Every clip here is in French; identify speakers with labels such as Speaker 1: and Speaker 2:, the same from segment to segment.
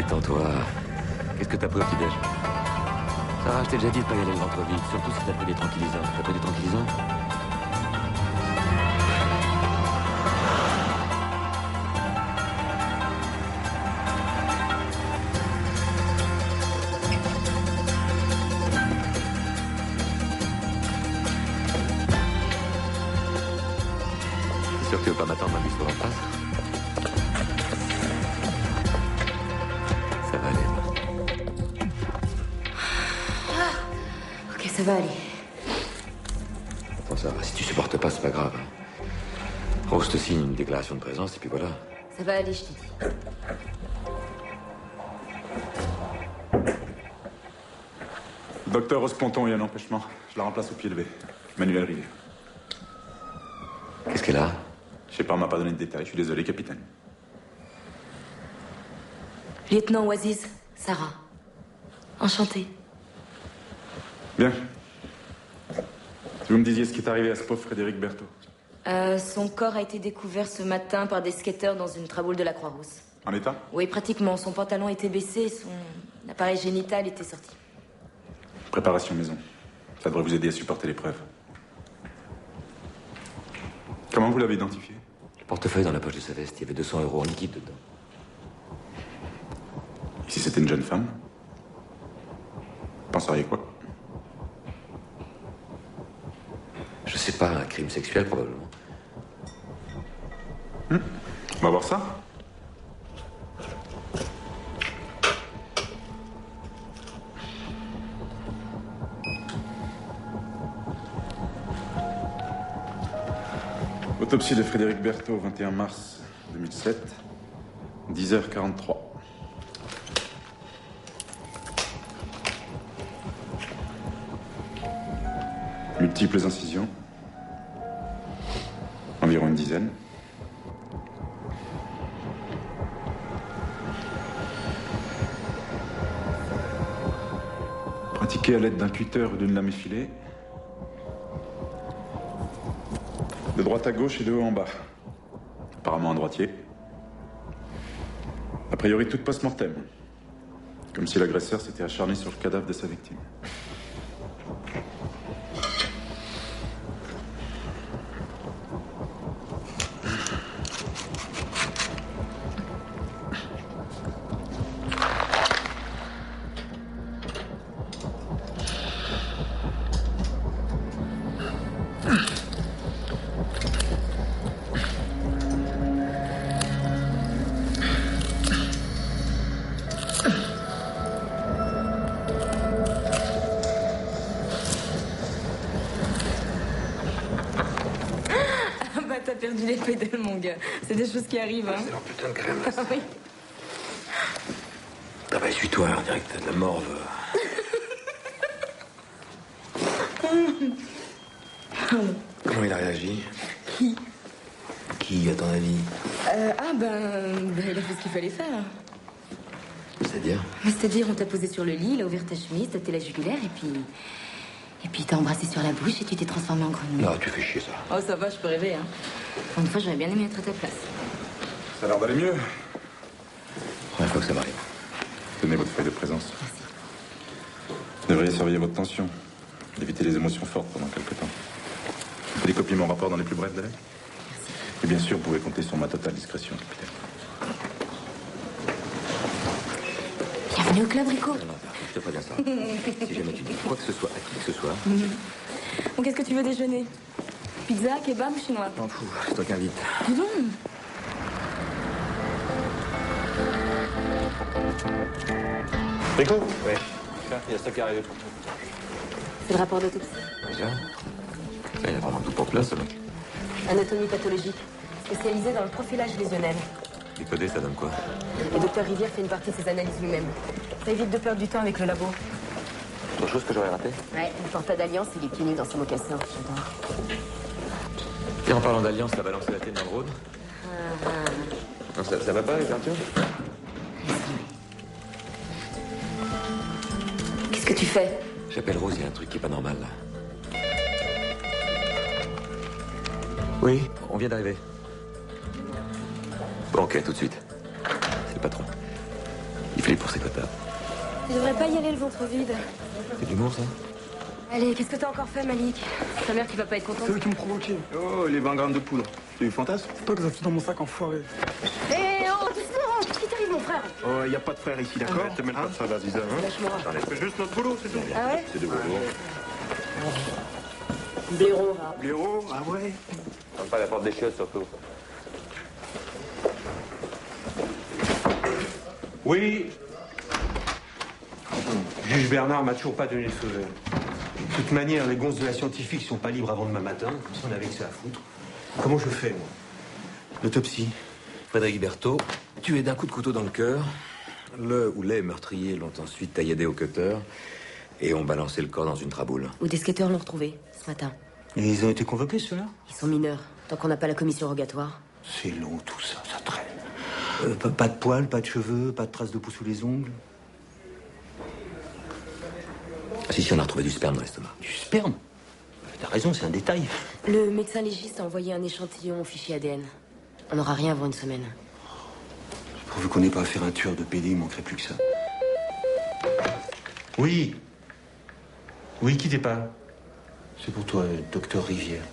Speaker 1: Détends-toi. Qu'est-ce que t'as pris au petit-déj? Sarah, je t'ai déjà dit de pas y aller le ventre vide, surtout si t'as pris des tranquillisants. T'as pris des tranquillisants? T'es sûr que tu veux pas m'attendre dans le bistrot en face? Ça va aller, moi.
Speaker 2: Ok, ça va aller.
Speaker 1: Attends, ça va. Si tu supportes pas, c'est pas grave. Rose te signe une déclaration de présence et puis voilà.
Speaker 2: Ça va aller, je t'ai dit.
Speaker 3: Docteur Rose Ponton, il y a un empêchement. Je la remplace au pied levé. Manuel Rivière.
Speaker 1: Qu'est-ce qu'elle a?
Speaker 3: Je sais pas, on m'a pas donné de détails. Je suis désolé, capitaine.
Speaker 2: Lieutenant Oasis, Sarah. Enchantée.
Speaker 3: Bien. Si vous me disiez ce qui est arrivé à ce pauvre Frédéric Berthaud.
Speaker 2: Son corps a été découvert ce matin par des skateurs dans une traboule de la Croix-Rousse.
Speaker 3: En état?
Speaker 2: Oui, pratiquement. Son pantalon était baissé et son appareil génital était sorti.
Speaker 3: Préparation maison. Ça devrait vous aider à supporter l'épreuve. Comment vous l'avez identifié?
Speaker 1: Le portefeuille dans la poche de sa veste, il y avait 200 € en liquide dedans.
Speaker 3: Et si c'était une jeune femme? Penseriez quoi?
Speaker 1: Je sais pas, un crime sexuel probablement.
Speaker 3: On va voir ça. Autopsie de Frédéric Berthaud, 21 mars 2007, 10h43. Multiples incisions. Environ une dizaine. Pratiqué à l'aide d'un cutter ou d'une lame effilée. De droite à gauche et de haut en bas. Apparemment un droitier. A priori, toute post-mortem. Comme si l'agresseur s'était acharné sur le cadavre de sa victime.
Speaker 2: T'as perdu les pédales, mon gars. C'est des choses qui arrivent, hein.
Speaker 1: C'est leur putain de crème.
Speaker 2: Ah oui.
Speaker 1: Ah bah, essuie-toi, on dirait que t'as de la morve. Comment il a réagi? Qui, à ton avis?
Speaker 2: Il a fait ce qu'il fallait faire.
Speaker 1: C'est-à-dire?
Speaker 2: C'est-à-dire, on t'a posé sur le lit, il a ouvert ta chemise, t'as été la jugulaire, et puis il t'a embrassé sur la bouche et tu t'es transformé en grenouille.
Speaker 1: Non, tu fais chier, ça.
Speaker 2: Oh, ça va, je peux rêver, hein. Une fois, j'aurais bien aimé être à ta place.
Speaker 3: Ça a l'air d'aller mieux.
Speaker 1: Première fois que ça m'arrive.
Speaker 3: Tenez votre feuille de présence.
Speaker 2: Merci.
Speaker 3: Vous devriez surveiller votre tension. Éviter les émotions fortes pendant quelques temps. Vous pouvez copier mon rapport dans les plus brefs délais.
Speaker 2: Merci.
Speaker 3: Et bien sûr, vous pouvez compter sur ma totale discrétion, capitaine.
Speaker 2: Bienvenue au club, Rico.
Speaker 1: Non, je te préviens ça. Si jamais tu dis quoi que ce soit à qui que ce soit,
Speaker 2: Bon, qu'est-ce que tu veux déjeuner? Pizza, kebab ou chinois?
Speaker 1: t'en fous, c'est toi qui invites.
Speaker 2: Dis donc.
Speaker 4: Rico?
Speaker 1: Ouais.
Speaker 4: Tiens, il y a ça qui arrive pour toi.
Speaker 2: C'est le rapport d'autopsie.
Speaker 1: Déjà? Il a vraiment tout pour place, ce mec.
Speaker 2: Anatomie pathologique. Spécialisée dans le profilage lésionnel.
Speaker 1: Décoder, ça donne quoi?
Speaker 2: Le docteur Rivière fait une partie de ses analyses lui-même. Ça évite de perdre du temps avec le labo.
Speaker 1: Autre chose que j'aurais raté?
Speaker 2: Ouais, il porte pas d'alliance, il est pieds nus dans ses mocassins. J'adore.
Speaker 1: Et en parlant d'alliance, t'as balancé la tête dans le Rhône? Non, ça va pas, les Arthur?
Speaker 2: Qu'est-ce que tu fais?
Speaker 1: J'appelle Rose, il y a un truc qui est pas normal, là. Oui, on vient d'arriver. Bon, ok, tout de suite. C'est le patron. Il fallait pour ses quotas.
Speaker 2: Tu devrais pas y aller le ventre vide.
Speaker 1: C'est de l'humour, ça?
Speaker 2: Allez, qu'est-ce que t'as encore fait, Malik? Ta mère qui va pas être contente.
Speaker 5: C'est eux qui me provoquaient.
Speaker 4: Oh, les 20 grammes de poudre. C'est du fantasme?
Speaker 5: C'est toi que t'as fait dans mon sac, enfoiré.
Speaker 2: Eh oh, doucement! Qu'est-ce qui t'arrive, mon frère?
Speaker 4: Oh, y a pas de frère ici, d'accord?
Speaker 5: Ah,
Speaker 4: Te mêle pas de ça, Aziza, hein?
Speaker 2: Lâche-moi.
Speaker 4: On fait juste notre boulot, c'est tout.
Speaker 2: Ah ouais?
Speaker 4: C'est de boulot.
Speaker 2: Blaireau, va.
Speaker 4: Blaireau, ah ouais? Ferme pas la porte des chiottes, surtout.
Speaker 6: Oui. Juge Bernard m'a toujours pas donné le feu vert. De toute manière, les gonzes de la scientifique sont pas libres avant demain matin. Comme ça, on avait que ça à foutre. Comment je fais, moi? L'autopsie.
Speaker 1: Frédéric Berthaud, tué d'un coup de couteau dans le cœur. Le ou les meurtriers l'ont ensuite tailladé au cutter et ont balancé le corps dans une traboule.
Speaker 2: Où des skateurs l'ont retrouvé, ce matin.
Speaker 6: Et ils ont été convoqués, ceux-là?
Speaker 2: Ils sont mineurs. Tant qu'on n'a pas la commission rogatoire.
Speaker 6: C'est long, tout ça, ça traîne. Pas de poils, pas de cheveux, pas de traces de peau sous les ongles.
Speaker 1: Ah si, on a retrouvé du sperme dans l'estomac.
Speaker 6: Du sperme? T'as raison, c'est un détail.
Speaker 2: Le médecin légiste a envoyé un échantillon au fichier ADN. On n'aura rien avant une semaine.
Speaker 6: Pourvu qu'on n'ait pas affaire à un tueur de PD, il manquerait plus que ça. Oui. Oui, quittez pas. C'est pour toi, docteur Rivière.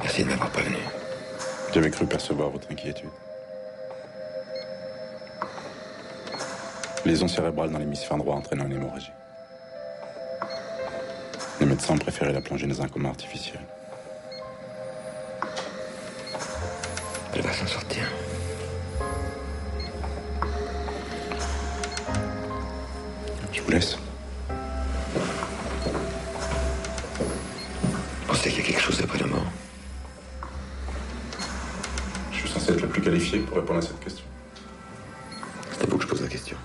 Speaker 1: Merci de m'avoir prévenu.
Speaker 3: J'avais cru percevoir votre inquiétude. Lésion cérébrale dans l'hémisphère droit entraînant une hémorragie. Les médecins ont préféré la plonger dans un coma artificiel.
Speaker 1: Elle va s'en sortir.
Speaker 3: Je vous laisse.
Speaker 1: Vous pensez qu'il y a quelque chose après la mort?
Speaker 3: Je suis censé être le plus qualifié pour répondre à cette question.
Speaker 1: C'est à vous que je pose la question.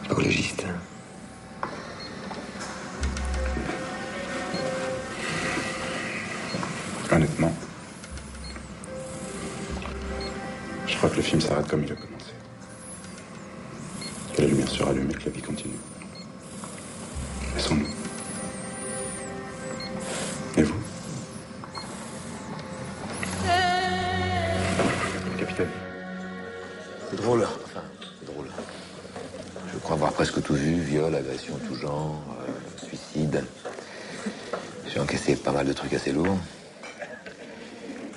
Speaker 1: Pas au légiste.
Speaker 3: Honnêtement, je crois que le film s'arrête comme il a commencé. Que la lumière sera allumée, que la vie continue. Laissons-nous. Et vous?
Speaker 4: Capitaine.
Speaker 1: C'est drôle. Enfin, c'est drôle. Je crois avoir presque tout vu. Viol, agression, tout genre, suicide. J'ai encaissé pas mal de trucs assez lourds.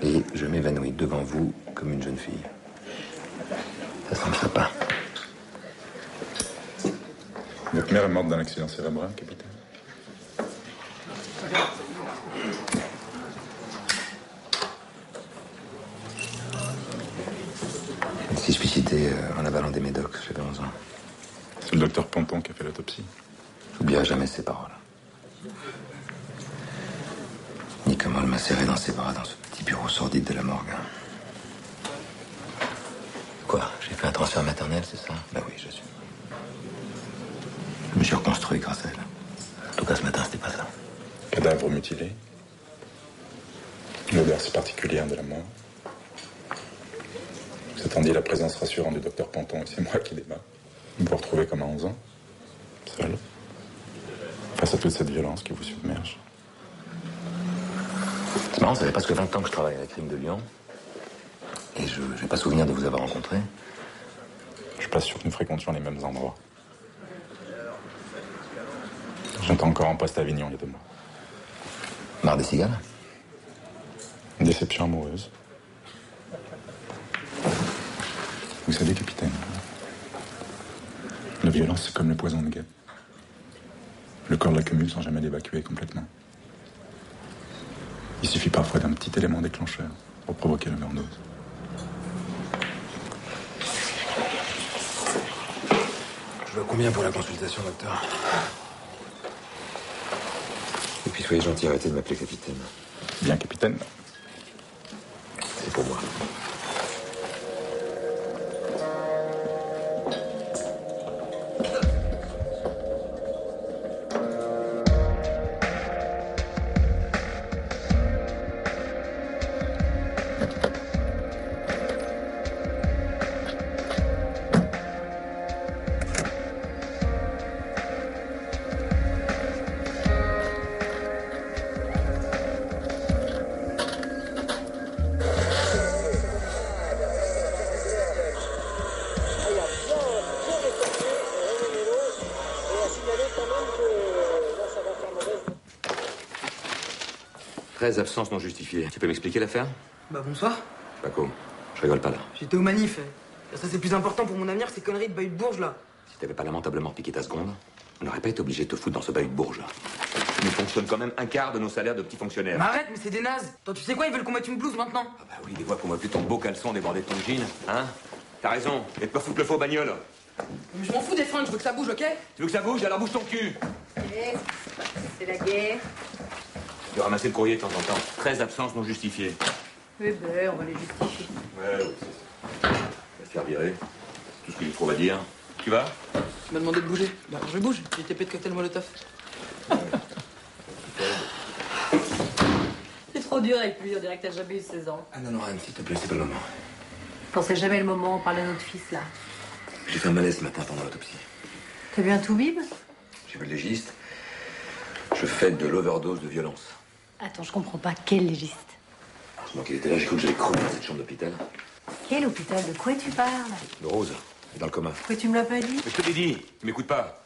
Speaker 1: Et je m'évanouis devant vous comme une jeune fille. Ça semble sympa.
Speaker 3: Votre mère est morte d'un accident cérébral, capitaine.
Speaker 1: Elle s'est suicidée en avalant des médocs, j'avais 11 ans.
Speaker 3: C'est le docteur Ponton qui a fait l'autopsie.
Speaker 1: J'oublierai jamais ces paroles. Ni comment elle m'a serré dans ses bras dans ce petit bureau sordide de la morgue. Quoi? J'ai fait un transfert maternel, c'est ça? Ben oui, j'assume. Je me suis reconstruit grâce à elle. En tout cas, ce matin, c'était pas ça.
Speaker 3: Cadavre mutilé. L'odeur si particulière de la mort. Vous attendiez la présence rassurante du docteur Ponton et c'est moi qui débat. Vous vous retrouvez comme à 11 ans, seul, face à toute cette violence qui vous submerge.
Speaker 1: C'est marrant, ça fait presque 20 ans que je travaille à la crime de Lyon. Et je n'ai pas souvenir de vous avoir rencontré.
Speaker 3: Je suis pas sûr que nous fréquentions les mêmes endroits. J'étais encore en poste à Avignon il y a 2 mois.
Speaker 1: Marre des cigales?
Speaker 3: Déception amoureuse. Vous savez, capitaine, la violence, c'est comme le poison de guêpe. Le corps l'accumule sans jamais l'évacuer complètement. Il suffit parfois d'un petit élément déclencheur pour provoquer l'overdose.
Speaker 1: Je veux combien pour la consultation, docteur? Et puis soyez gentil, arrêtez de m'appeler capitaine.
Speaker 3: Bien, capitaine.
Speaker 1: C'est pour moi. 13 absences non justifiées. Tu peux m'expliquer l'affaire?
Speaker 5: Bah bonsoir.
Speaker 1: Paco, je rigole pas là.
Speaker 5: J'étais au manif. Ça c'est plus important pour mon avenir, ces conneries de bahut de Bourges là.
Speaker 1: Si t'avais pas lamentablement piqué ta seconde, on n'aurait pas été obligé de te foutre dans ce bahut de Bourges là. Nous fonctionne quand même un quart de nos salaires de petits fonctionnaires.
Speaker 5: Mais arrête, mais c'est des nazes. Attends, tu sais quoi, ils veulent qu'on mette une blouse maintenant.
Speaker 1: Ah bah oui, les voix pour moi plus ton beau caleçon débordé de ton jean, hein? T'as raison, et de pas foutre le faux bagnole.
Speaker 5: Mais je m'en fous des fringues, je veux que ça bouge, ok?
Speaker 1: Tu veux que ça bouge? Alors bouge ton cul.
Speaker 2: C'est la guerre.
Speaker 1: Tu ramasser le courrier de temps en temps. 13 absences non justifiées.
Speaker 2: Eh ben, on va les justifier.
Speaker 1: Ouais, oui, c'est ça. On va se faire virer. C'est tout ce qu'il trouve à dire. Tu vas?
Speaker 5: Tu m'as demandé de bouger. Bah je bouge, j'ai TP de cocktail molotov.
Speaker 2: C'est trop dur avec lui, on dirait que t'as jamais eu 16 ans.
Speaker 1: Ah non, non, Anne, s'il te plaît, c'est pas le moment.
Speaker 2: Pensais jamais le moment, on parle de notre fils là.
Speaker 1: J'ai fait un malaise ce matin pendant l'autopsie.
Speaker 2: T'as vu un tout-bib?
Speaker 1: J'ai vu le légiste. Je fais de l'overdose de violence.
Speaker 2: Attends, je comprends pas, quel légiste?
Speaker 1: Moi qu'il était là, j'ai cru que j'allais crever dans cette chambre d'hôpital.
Speaker 2: Quel hôpital? De quoi tu parles?
Speaker 1: De Rose, elle est dans le coma.
Speaker 2: Pourquoi tu me l'as pas dit?
Speaker 1: Mais je te l'ai dit, tu m'écoutes pas.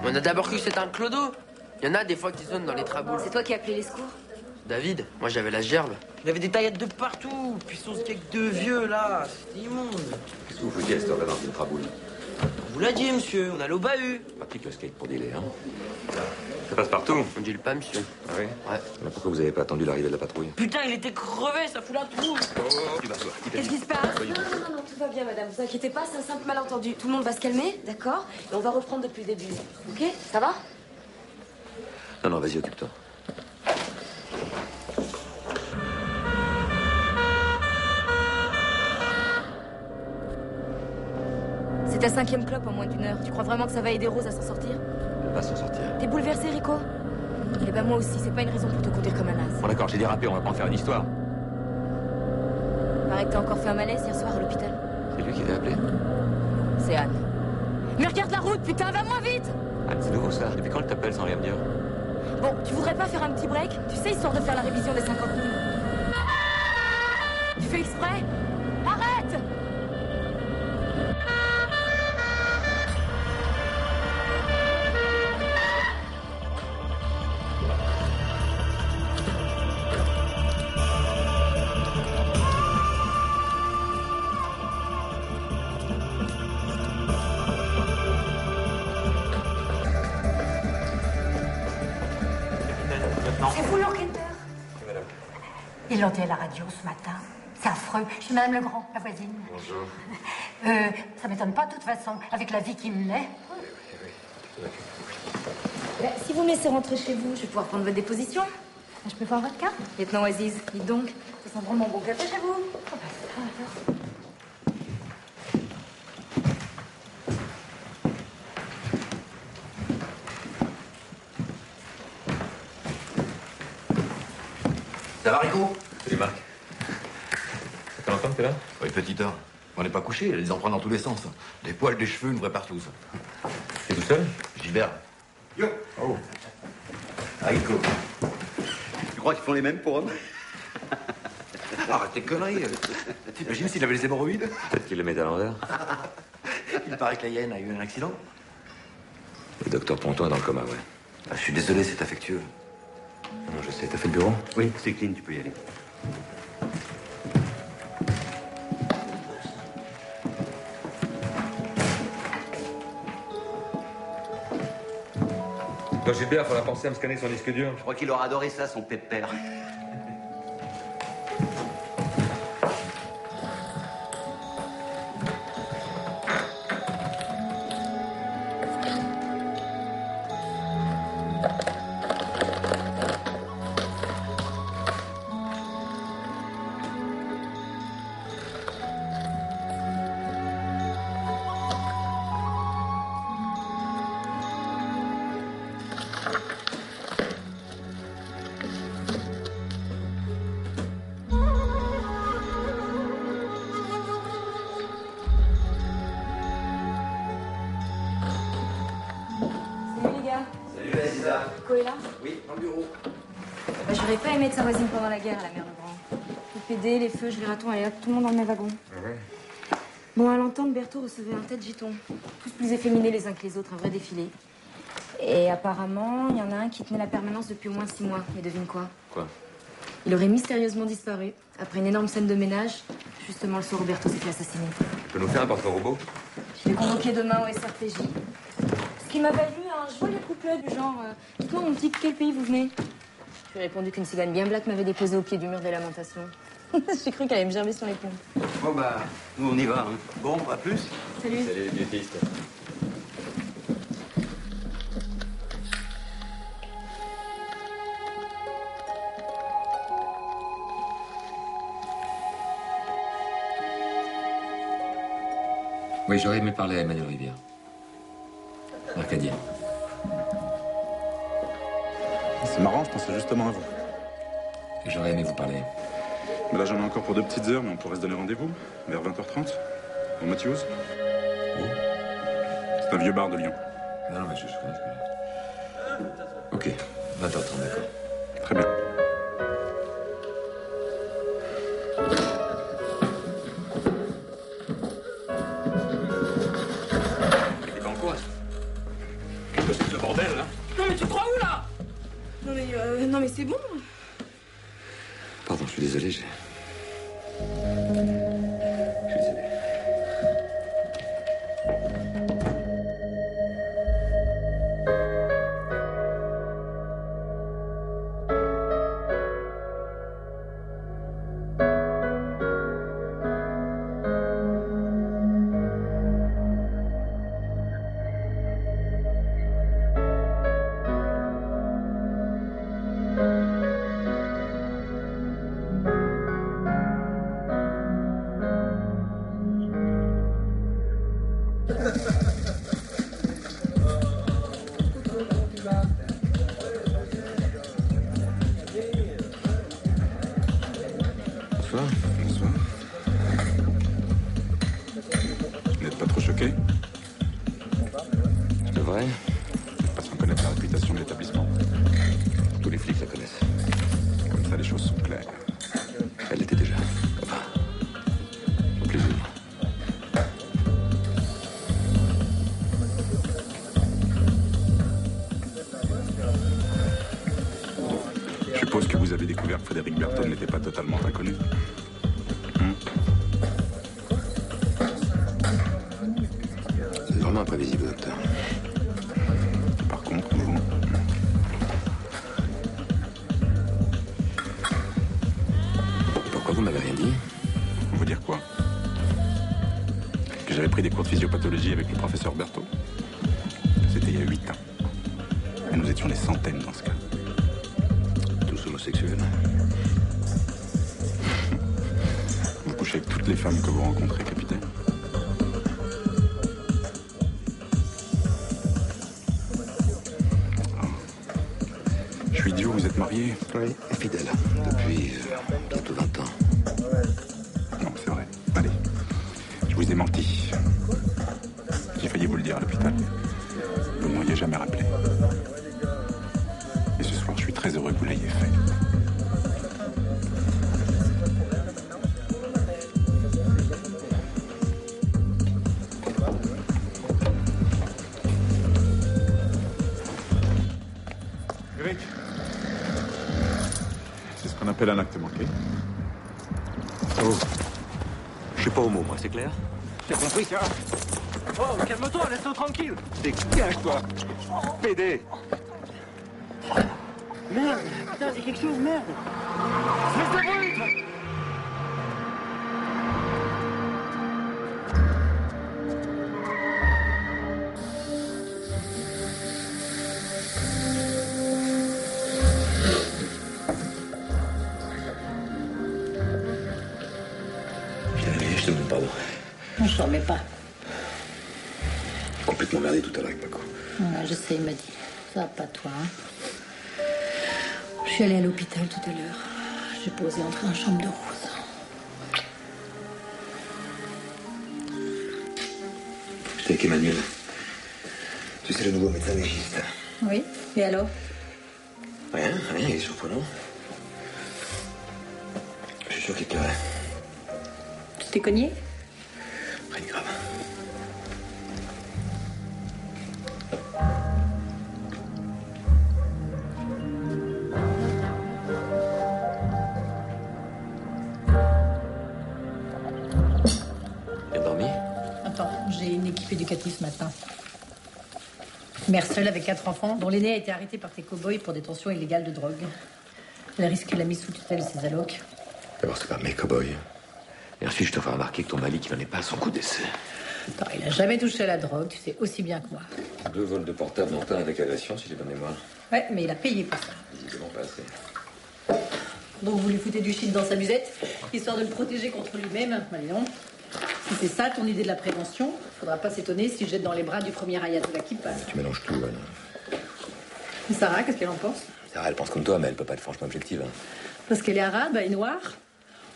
Speaker 5: On a d'abord cru que c'était un clodo. Il y en a des fois qui sonnent dans les traboules.
Speaker 2: C'est toi qui as appelé les secours?
Speaker 5: David, moi j'avais la gerbe. Il y avait des taillettes de partout. Puis son skate de vieux là, c'était immonde.
Speaker 1: Qu'est-ce que vous foutiez à cette heure-là dans une traboule?
Speaker 5: On vous l'a dit, monsieur, on allait au bahut.
Speaker 1: Pratique le skate pour dealer, hein? Ça passe partout.
Speaker 5: On dit le pas, monsieur.
Speaker 1: Ah oui?
Speaker 5: Ouais.
Speaker 1: Mais pourquoi vous avez pas attendu l'arrivée de la patrouille?
Speaker 5: Putain, il était crevé, ça fout la trouille.
Speaker 1: Oh, tu vas toi.
Speaker 2: Qu'est-ce qui se passe? Non, tout va bien, madame. Vous inquiétez pas, c'est un simple malentendu. Tout le monde va se calmer, d'accord? Et on va reprendre depuis le début. Ok? Ça va?
Speaker 1: Non, non, vas-y, occupe-toi.
Speaker 2: C'est ta 5e clope en moins d'une heure. Tu crois vraiment que ça va aider Rose à s'en sortir?
Speaker 1: Elle va s'en sortir.
Speaker 2: T'es bouleversé, Rico? Eh ben moi aussi, c'est pas une raison pour te conduire comme un as.
Speaker 1: Bon, d'accord, j'ai dérapé, on va pas en faire une histoire.
Speaker 2: Paraît que t'as encore fait un malaise hier soir à l'hôpital.
Speaker 1: C'est lui qui t'a appelé?
Speaker 2: C'est Anne. Mais regarde la route, putain, va moins vite!
Speaker 1: Anne, c'est nouveau ça. Depuis quand elle t'appelle sans rien me dire?
Speaker 2: Bon, tu voudrais pas faire un petit break? Tu sais, histoire de faire la révision des 50 000. Tu fais exprès? Arrête!
Speaker 7: C'est vous l'enquêteur?
Speaker 1: Oui, madame.
Speaker 7: Ils l'ont dit à la radio ce matin. C'est affreux. Je suis Madame Legrand, la voisine.
Speaker 1: Bonjour.
Speaker 7: Ça m'étonne pas de toute façon, avec la vie qu'il l'est.
Speaker 2: Ben, si vous me laissez rentrer chez vous, je vais pouvoir prendre votre déposition.
Speaker 7: Je peux voir votre carte?
Speaker 2: Lieutenant Aziz, dites donc, ça sent vraiment bon café chez vous.
Speaker 8: Ça va, Rico?
Speaker 1: Salut, Marc. Ça fait longtemps que t'es là?
Speaker 8: Oui, petite heure. On n'est pas couché, il y a des empreintes dans tous les sens. Des poils, des cheveux, une vraie partouze.
Speaker 1: T'es tout seul?
Speaker 8: Gilbert. Yo! Oh! Ah, Rico. Tu crois qu'ils font les mêmes pour hommes? Arrête tes conneries. T'imagines s'il avait les hémorroïdes?
Speaker 1: Peut-être qu'il le met à l'envers.
Speaker 8: Il paraît que la hyène a eu un accident.
Speaker 1: Le docteur Ponton est dans le coma, ouais.
Speaker 8: Ah, je suis désolé, c'est affectueux.
Speaker 1: Non, je sais, t'as fait le bureau?
Speaker 8: Oui, c'est clean, tu peux y aller.
Speaker 1: Toi, Gilbert, faudra penser à me scanner son disque dur.
Speaker 8: Je crois qu'il aura adoré ça, son pépère.
Speaker 2: Nico est là?
Speaker 8: Oui, dans le bureau.
Speaker 2: Bah, j'aurais pas aimé être sa voisine pendant la guerre, la mère Legrand. Les PD, les feux, les ratons, et là, tout le monde dans le même wagon. Bon, à l'entendre, Berthaud recevait un tas de gitons. Tous plus efféminés les uns que les autres, un vrai défilé. Et apparemment, il y en a un qui tenait la permanence depuis au moins 6 mois. Et devine quoi?
Speaker 1: Quoi?
Speaker 2: Il aurait mystérieusement disparu, après une énorme scène de ménage, justement le soir où Berthaud s'est fait assassiner.
Speaker 1: Tu peux nous faire un portrait robot?
Speaker 2: Je l'ai convoqué demain au SRPJ. Ce qui m'a valu un joyeux couplet du genre dites-moi, mon petit, de quel pays vous venez? Je lui ai répondu qu'une cigane bien black m'avait déposé au pied du mur des lamentations. J'ai cru qu'elle allait me gerber sur les pompes.
Speaker 8: Bon, bah, nous, on y va. Hein. Bon, à plus.
Speaker 2: Salut.
Speaker 1: Salut les biotistes. Oui, j'aurais aimé parler à Emmanuel Rivière. Arcadien.
Speaker 3: C'est marrant, je pensais justement à vous.
Speaker 1: Et j'aurais aimé vous parler.
Speaker 3: Mais là, j'en ai encore pour 2 petites heures, mais on pourrait se donner rendez-vous, vers 20h30, au Matthews.
Speaker 1: Oh.
Speaker 3: C'est un vieux bar de Lyon.
Speaker 1: Non, non, mais je connais ce que Ok, 20h30, d'accord.
Speaker 3: Très bien.
Speaker 8: C'est le bordel, là.
Speaker 2: Non, mais tu crois où, là? Non, mais c'est bon.
Speaker 1: Pardon, je suis désolé, Je suis désolé.
Speaker 3: Bonsoir. Bonsoir. Vous n'êtes pas trop choqué?
Speaker 1: C'est vrai?
Speaker 3: Pas sans connaître la réputation de l'établissement.
Speaker 1: Tous les flics la connaissent.
Speaker 3: Comme ça, les choses sont claires.
Speaker 1: Elle l'était déjà. Enfin, plus ou moins.
Speaker 3: Je suppose que vous avez découvert que Frédéric Berthaud n'était pas totalement inconnu.
Speaker 1: C'est vraiment imprévisible, docteur.
Speaker 3: Par contre, vous...
Speaker 1: Pourquoi vous m'avez rien dit?
Speaker 3: Vous dire quoi? Que j'avais pris des cours de physiopathologie avec le professeur Berthaud. C'était il y a 8 ans. Et nous étions des centaines dans ce cas.
Speaker 1: Tous homosexuels.
Speaker 3: Vous couchez avec toutes les femmes que vous rencontrez, capitaine? Je suis idiot, vous êtes marié?
Speaker 1: Oui, fidèle. Depuis bientôt 20 ans.
Speaker 3: Non, c'est vrai. Allez, je vous ai menti. J'ai failli vous le dire à l'hôpital. Vous ne m'auriez jamais rappelé. Et ce soir, je suis très heureux que vous l'ayez fait.
Speaker 4: Eric,
Speaker 3: C'est ce qu'on appelle un acte manqué.
Speaker 8: Oh. Je suis pas homo, moi, c'est clair?
Speaker 4: t'as compris ça? Oh, calme-toi, laisse-le tranquille. Dégage-toi. PD. Merde, putain, c'est quelque chose, merde. Espèce de brute.
Speaker 1: Je te demande pardon.
Speaker 7: Non, je t'en remets pas.
Speaker 1: Complètement merdé tout à l'heure avec Paco.
Speaker 7: Ouais, je sais, il m'a dit. Ça va pas, toi, hein. Je suis allée à l'hôpital tout à l'heure. J'ai posé entrer en chambre de Rose.
Speaker 1: J'étais avec Emmanuel. Tu sais, le nouveau médecin légiste.
Speaker 7: Oui, et alors?
Speaker 1: Rien, il est surprenant. Je suis sûr qu'il te plairait.
Speaker 7: Tu t'es cogné?
Speaker 1: Rien de grave. Bien dormi?
Speaker 7: Attends, j'ai une équipe éducative ce matin. Mère seule avec 4 enfants, dont l'aîné a été arrêté par tes cow-boys pour détention illégale de drogue. Elle risque la mise sous tutelle de ses allocs.
Speaker 1: D'abord, c'est pas mes cow-boys. Et ensuite, je te fais remarquer que ton Malik, il n'en est pas à son coup d'essai.
Speaker 7: Attends, il a jamais touché à la drogue, tu sais aussi bien que moi.
Speaker 1: 2 vols de portable, dont un avec agression, si j'ai bonne mémoire.
Speaker 7: Ouais, mais il a payé pour ça.
Speaker 1: Visiblement pas assez.
Speaker 7: Donc vous lui foutez du shit dans sa musette, histoire de le protéger contre lui-même. Bah, dis donc. Si c'est ça ton idée de la prévention, faudra pas s'étonner si je jette dans les bras du premier ayatollah qui passe.
Speaker 1: Tu mélanges tout, Anna.
Speaker 7: Et Sarah, qu'est-ce qu'elle en pense?
Speaker 1: Sarah, elle pense comme toi, mais elle peut pas être franchement objective. Hein.
Speaker 7: Parce qu'elle est arabe et noire.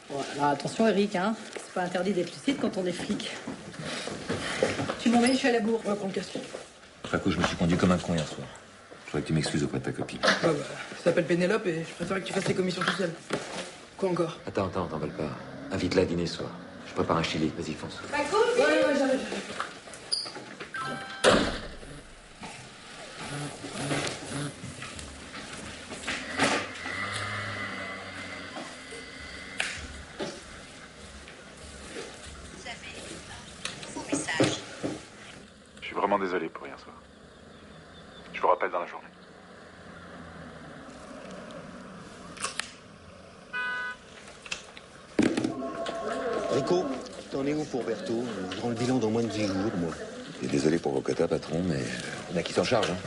Speaker 7: Bon, alors attention Eric, hein. C'est pas interdit d'être lucide quand on est flic. Tu m'emmènes, je suis à la bourre.
Speaker 4: On va prendre le casque.
Speaker 1: Après coup, je me suis conduit comme un con hier soir. Je voudrais que tu m'excuses auprès de ta copine.
Speaker 4: Ça s'appelle Pénélope et je préférais que tu fasses les commissions tout seul. Quoi encore?
Speaker 1: Attends, t'emballes pas. Invite-la à dîner ce soir. Je prépare un chili. Vas-y, fonce.
Speaker 4: Ouais, j'arrive.
Speaker 3: Je suis vraiment désolé pour hier soir. Je vous rappelle dans la journée.
Speaker 6: Rico, t'en es où pour Berthaud? Je rends le bilan dans moins de 10 jours, moi.
Speaker 1: Et désolé pour vos quotas, patron, mais il y en a qui s'en chargent. Hein.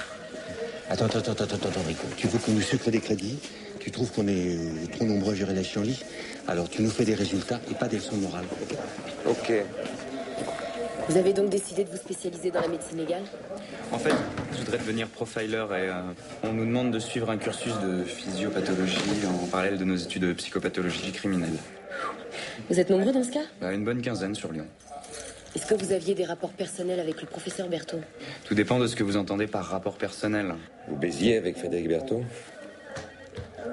Speaker 6: Attends, Rico. Tu veux qu'on nous sucre des crédits? Tu trouves qu'on est trop nombreux à gérer la chienlit? Alors tu nous fais des résultats et pas des leçons morales.
Speaker 1: Ok.
Speaker 9: Vous avez donc décidé de vous spécialiser dans la médecine légale?
Speaker 10: En fait, je voudrais devenir profiler et on nous demande de suivre un cursus de physiopathologie en parallèle de nos études de psychopathologie criminelle.
Speaker 9: Vous êtes nombreux dans ce cas?
Speaker 10: Une bonne quinzaine sur Lyon.
Speaker 9: Est-ce que vous aviez des rapports personnels avec le professeur Berthaud?
Speaker 10: Tout dépend de ce que vous entendez par rapport personnel.
Speaker 1: Vous baisiez avec Frédéric Berthaud?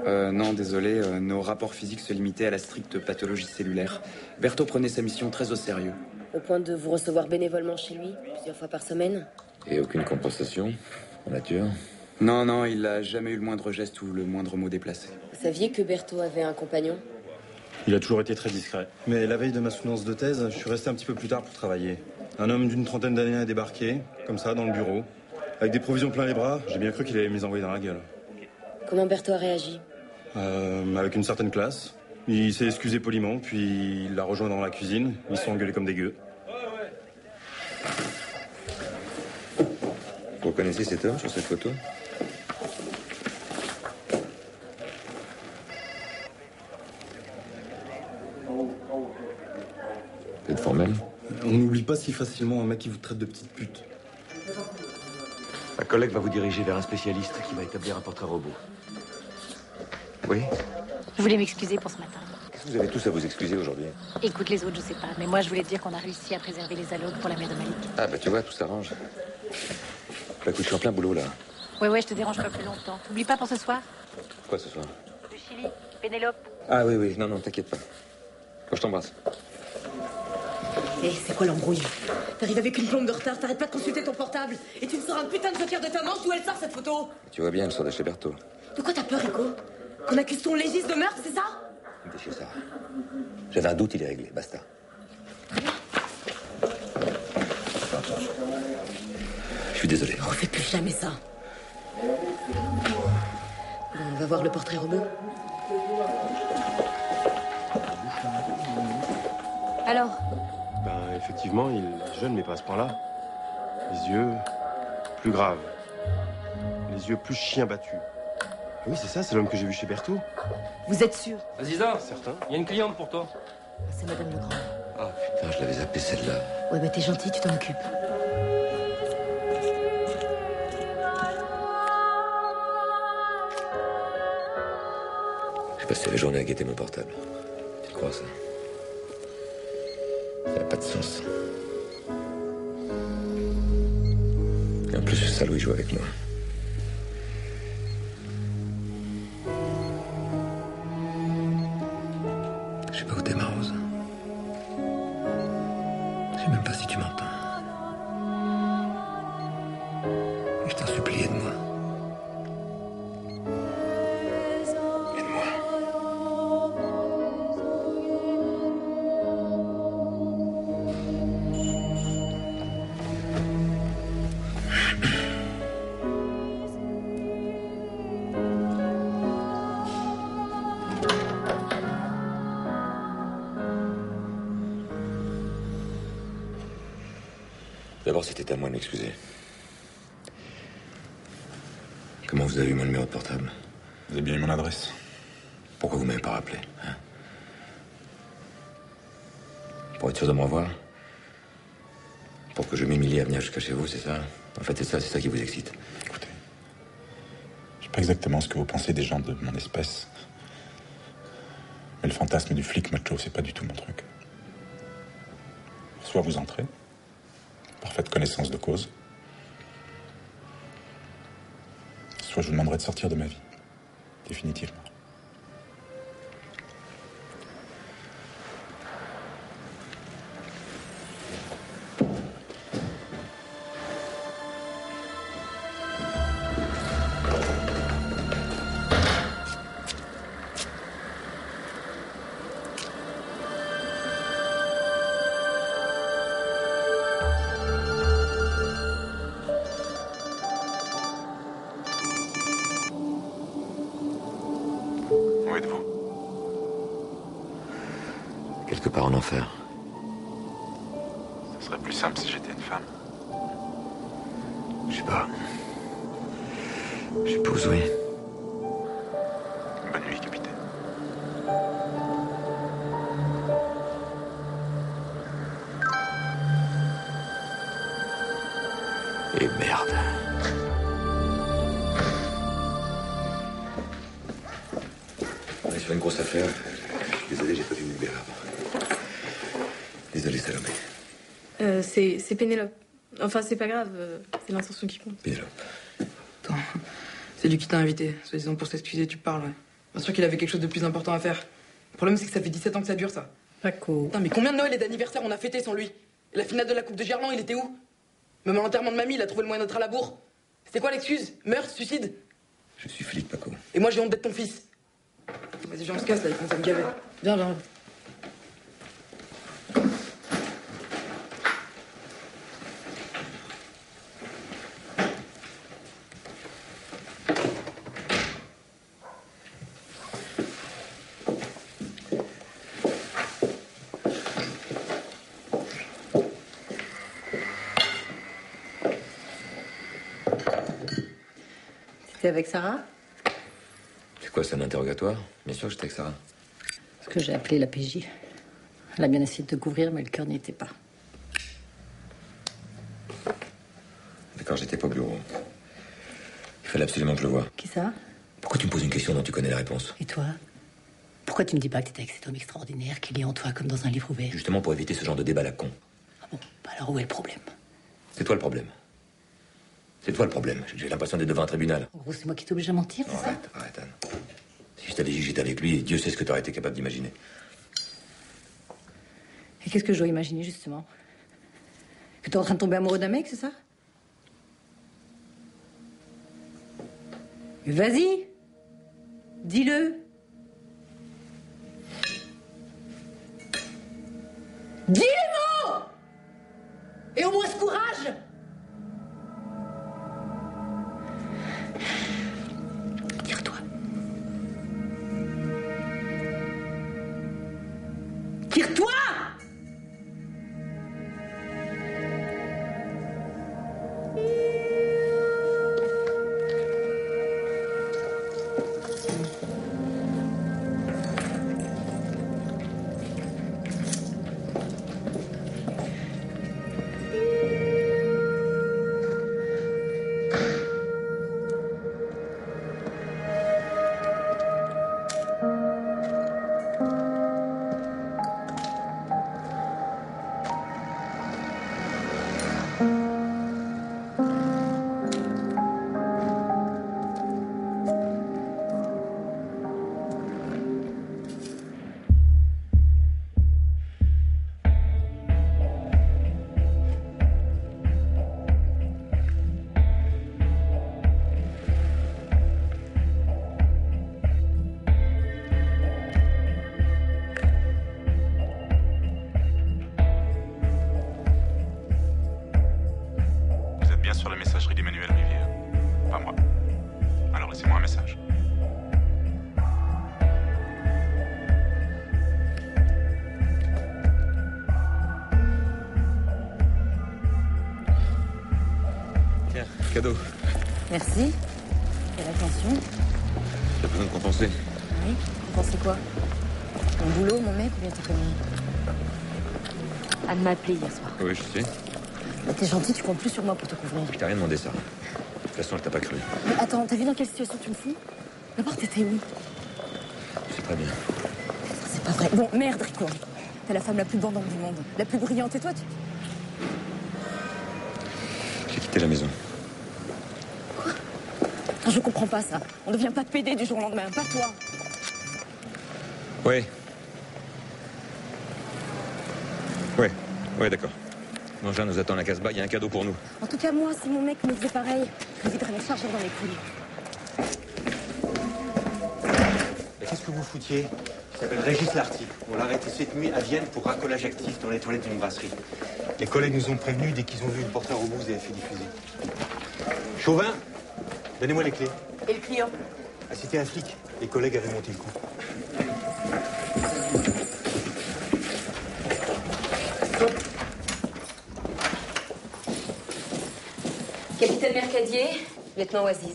Speaker 10: Non, désolé, nos rapports physiques se limitaient à la stricte pathologie cellulaire. Berthaud prenait sa mission très au sérieux.
Speaker 9: Au point de vous recevoir bénévolement chez lui, plusieurs fois par semaine?
Speaker 1: Et aucune compensation en nature?
Speaker 10: Non, il n'a jamais eu le moindre geste ou le moindre mot déplacé.
Speaker 9: Vous saviez que Berthaud avait un compagnon?
Speaker 11: Il a toujours été très discret. Mais la veille de ma soutenance de thèse, je suis resté un petit peu plus tard pour travailler. Un homme d'une trentaine d'années a débarqué, comme ça, dans le bureau. Avec des provisions plein les bras, j'ai bien cru qu'il allait me les envoyer dans la gueule.
Speaker 9: Comment Berthaud a réagi?
Speaker 11: Avec une certaine classe. Il s'est excusé poliment, puis il l'a rejoint dans la cuisine. Ils se sont engueulés comme des gueux.
Speaker 1: Vous connaissez cet homme sur cette photo? Vous êtes formel?
Speaker 11: On n'oublie pas si facilement un mec qui vous traite de petite pute.
Speaker 1: Un collègue va vous diriger vers un spécialiste qui va établir un portrait robot. Oui?
Speaker 7: Je voulais m'excuser pour ce matin.
Speaker 1: Qu'est-ce que vous avez tous à vous excuser aujourd'hui?
Speaker 7: Écoute les autres, je sais pas. Mais moi, je voulais te dire qu'on a réussi à préserver les allocs pour la mère de Malik.
Speaker 1: Ah, bah tu vois, tout s'arrange. Bah écoute, je suis en plein boulot, là.
Speaker 7: Ouais, je te dérange pas plus longtemps. T'oublies pas pour ce soir?
Speaker 1: Quoi, ce soir?
Speaker 7: Le Chili, Pénélope.
Speaker 1: Ah oui, non, t'inquiète pas. Moi, je t'embrasse.
Speaker 9: Eh, c'est quoi l'embrouille? T'arrives avec une plombe de retard, t'arrêtes pas de consulter ton portable. Et tu me sors un putain de joker de ta manche, d'où elle sort cette photo?
Speaker 1: Tu vois bien, elle sort de chez Berthaud.
Speaker 9: De quoi t'as peur, Rico? Qu'on accuse ton légiste de meurtre, c'est ça?
Speaker 1: Me déchire ça. J'avais un doute, il est réglé, basta. Je suis désolé.
Speaker 9: On fait plus jamais ça. Bon, on va voir le portrait robot.
Speaker 2: Alors,
Speaker 6: Effectivement, il est jeune, mais pas à ce point-là. Les yeux plus graves. Les yeux plus chiens battus. Oui, c'est ça, c'est l'homme que j'ai vu chez Berthaud.
Speaker 9: Vous êtes sûr?
Speaker 4: Aziza,
Speaker 6: Certain.
Speaker 4: il y a une cliente pour toi.
Speaker 9: C'est Madame Legrand.
Speaker 1: Ah putain, je l'avais zappé celle-là.
Speaker 9: Ouais, bah t'es gentil, tu t'en occupes.
Speaker 1: J'ai passé la journée à guetter mon portable. Tu te crois, ça? Ça n'a pas de sens. Et en plus, ce salaud, il joue avec moi. D'abord, c'était à moi de m'excuser. Comment vous avez eu mon numéro de portable?
Speaker 3: Vous avez bien eu mon adresse.
Speaker 1: Pourquoi vous m'avez pas rappelé, hein? Pour être sûr de me revoir? Pour que je m'humilie à venir jusqu'à chez vous, c'est ça? En fait, c'est ça qui vous excite.
Speaker 3: Écoutez, je sais pas exactement ce que vous pensez des gens de mon espèce. Mais le fantasme du flic macho, c'est pas du tout mon truc. Soit vous entrez, parfaite connaissance de cause, soit je vous demanderai de sortir de ma vie, définitivement.
Speaker 1: Où êtes-vous? Quelque part en enfer.
Speaker 3: Ce serait plus simple si j'étais une femme.
Speaker 1: Je sais pas. Je suppose, oui.
Speaker 3: Bonne nuit, capitaine.
Speaker 1: Et merde. On est sur une grosse affaire. Je suis désolé, j'ai pas vu me libérer avant. Désolé, Salomé.
Speaker 2: C'est Pénélope. Enfin, c'est pas grave, c'est l'intention qui compte.
Speaker 1: Pénélope.
Speaker 5: Attends, c'est lui qui t'a invité. Soi-disant pour s'excuser, tu parles, ouais. Bien sûr qu'il avait quelque chose de plus important à faire. Le problème, c'est que ça fait 17 ans que ça dure, ça.
Speaker 7: Paco.
Speaker 5: Putain, mais combien de Noël et d'anniversaire on a fêté sans lui? Et la finale de la Coupe de Gerland, il était où? Même à l'enterrement de mamie, il a trouvé le moyen d'être à la bourre. C'était quoi l'excuse? Meurtre, suicide?
Speaker 1: Je suis flic, Paco.
Speaker 5: Et moi, j'ai honte d'être ton fils. Vas-y, viens, on se casse, là, il commence à me gaver. Viens, viens.
Speaker 7: T'es avec Sarah?
Speaker 1: C'est quoi, c'est un interrogatoire? Bien sûr que j'étais avec Sarah.
Speaker 7: Ce que j'ai appelé la PJ. Elle a bien essayé de te couvrir, mais le cœur n'y était pas.
Speaker 1: D'accord, j'étais pas au bureau. Il fallait absolument que je le voie.
Speaker 7: Qui ça?
Speaker 1: Pourquoi tu me poses une question dont tu connais la réponse?
Speaker 7: Et toi? Pourquoi tu me dis pas que t'étais avec cet homme extraordinaire qui lit en toi comme dans un livre ouvert?
Speaker 1: Justement pour éviter ce genre de débat à la con.
Speaker 7: Ah bon? Bah alors où est le problème?
Speaker 1: C'est toi le problème. C'est toi le problème. J'ai l'impression d'être devant un tribunal.
Speaker 7: En gros, c'est moi qui t'oblige à mentir, c'est ça?
Speaker 1: Arrête, Anne. Si je t'avais dit que j'étais avec lui, Dieu sait ce que t'aurais été capable d'imaginer.
Speaker 7: Et qu'est-ce que je dois imaginer, justement? Que t'es en train de tomber amoureux d'un mec, c'est ça? Mais vas-y! Dis-le! Dis les mots! Et au moins ce courage! Tire-toi. Tire-toi!
Speaker 3: Vous êtes bien sur la messagerie d'Emmanuel Rivière. Pas moi. Alors laissez-moi un message.
Speaker 1: Cadeau.
Speaker 2: Merci. Quelle attention.
Speaker 1: T'as besoin de compenser.
Speaker 2: Oui, compenser quoi? Mon boulot, mon mec ou bien tes conneries? Anne m'a appelé hier soir.
Speaker 1: Oui, je sais.
Speaker 2: Mais t'es gentil, tu comptes plus sur moi pour te couvrir.
Speaker 1: Je t'ai rien demandé ça. De toute façon, elle t'a pas cru.
Speaker 2: Mais attends, t'as vu dans quelle situation tu me fous? D'abord, t'étais où?
Speaker 1: Je sais très bien.
Speaker 2: C'est pas vrai. Bon, merde, Rico. T'es la femme la plus bandante du monde. La plus brillante. Et toi, tu...
Speaker 1: J'ai quitté la maison.
Speaker 2: Enfin, je comprends pas ça. On devient pas pédé du jour au lendemain. Pas toi.
Speaker 1: Ouais. Ouais, d'accord. Mangin nous attend à la Casbah, il y a un cadeau pour nous.
Speaker 2: En tout cas, moi, si mon mec me faisait pareil, je lui viderais mon chargeur dans les couilles.
Speaker 8: Mais qu'est-ce que vous foutiez? Il s'appelle Régis Lartigue. On l'a arrêté cette nuit à Vienne pour racolage actif dans les toilettes d'une brasserie. Les collègues nous ont prévenus dès qu'ils ont vu le porteur au bout et a fait diffuser. Chauvin, donnez-moi les clés.
Speaker 9: Et le client?
Speaker 8: Ah, c'était un flic. Les collègues avaient monté le coup.
Speaker 9: Capitaine Mercadier, lieutenant Oasis.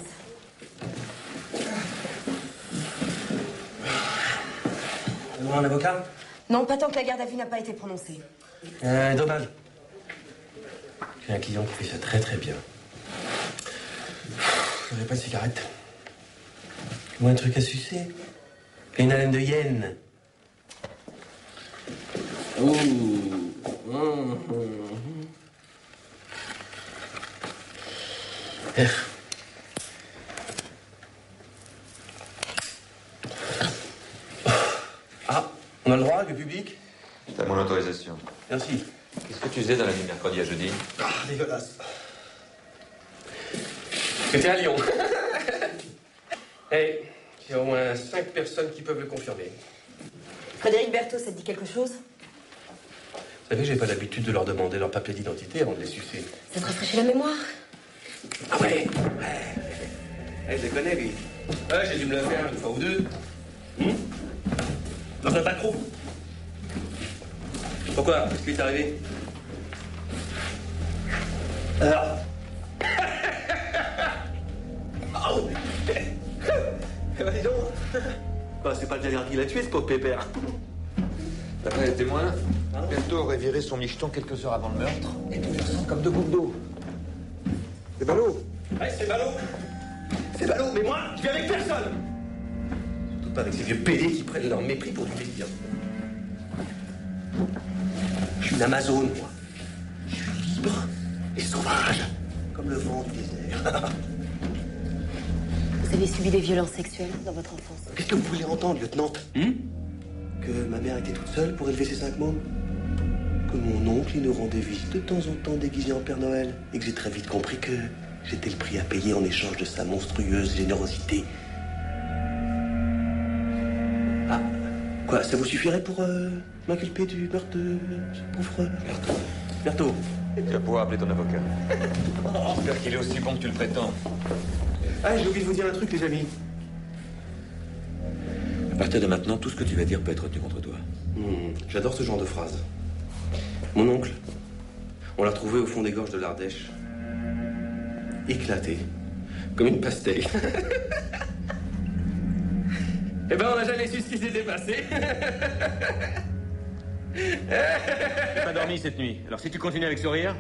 Speaker 12: Un avocat?
Speaker 9: Non, pas tant que la garde à vue n'a pas été prononcée.
Speaker 12: Dommage. J'ai un client qui fait ça très très bien. Je n'aurais pas de cigarette. Ou un truc à sucer. Et une haleine de hyène. Oh. Ah, on a le droit, le public?
Speaker 1: T'as mon autorisation.
Speaker 12: Merci.
Speaker 1: Qu'est-ce que tu faisais dans la nuit de mercredi à jeudi?
Speaker 12: Ah, dégueulasse. J'étais à Lyon. Hey, il y a au moins 5 personnes qui peuvent le confirmer.
Speaker 9: Frédéric Berthaud, ça te dit quelque chose?
Speaker 12: Vous savez, j'ai pas l'habitude de leur demander leur papier d'identité avant de les sucer.
Speaker 9: Ça te rafraîchit la mémoire?
Speaker 12: Ah ouais. Je les connais, lui. Ouais, j'ai dû me le faire une fois ou deux. Non, ça pas trop. Pourquoi? Qu'est-ce qui est arrivé? Alors. Oh. Bah, dis donc. Bah, c'est pas le gaillard qui l'a tué, ce pauvre pépère.
Speaker 1: D'après les témoins, Berthaud aurait viré son micheton quelques heures avant le meurtre et tout versant comme 2 gouttes d'eau. C'est ballot.
Speaker 12: Ouais, c'est ballot. C'est ballot, mais moi, je vais avec personne. Surtout pas avec ces vieux pédés qui prennent leur mépris pour du plaisir. Je suis une Amazone, moi. Je suis libre et sauvage, comme le vent du désert.
Speaker 9: Vous avez subi des violences sexuelles dans votre enfance?
Speaker 12: Qu'est-ce que vous voulez entendre, lieutenant? Que ma mère était toute seule pour élever ses 5 mômes? Que mon oncle, il nous rendait visite de temps en temps déguisé en Père Noël? Et que j'ai très vite compris que j'étais le prix à payer en échange de sa monstrueuse générosité. Ah, quoi, ça vous suffirait pour m'inculper du meurtre de ce pauvre Berthaud?
Speaker 1: Tu vas pouvoir appeler ton avocat. J'espère qu'il est aussi bon que tu le prétends.
Speaker 12: Ah, j'ai oublié de vous dire un truc, les amis.
Speaker 1: À partir de maintenant, tout ce que tu vas dire peut être retenu contre toi.
Speaker 12: J'adore ce genre de phrase. Mon oncle, on l'a retrouvé au fond des gorges de l'Ardèche. Éclaté, comme une pastèque. Eh ben, on n'a jamais su ce qui s'était passé.
Speaker 8: J'ai pas dormi cette nuit. Alors si tu continues avec ce rire...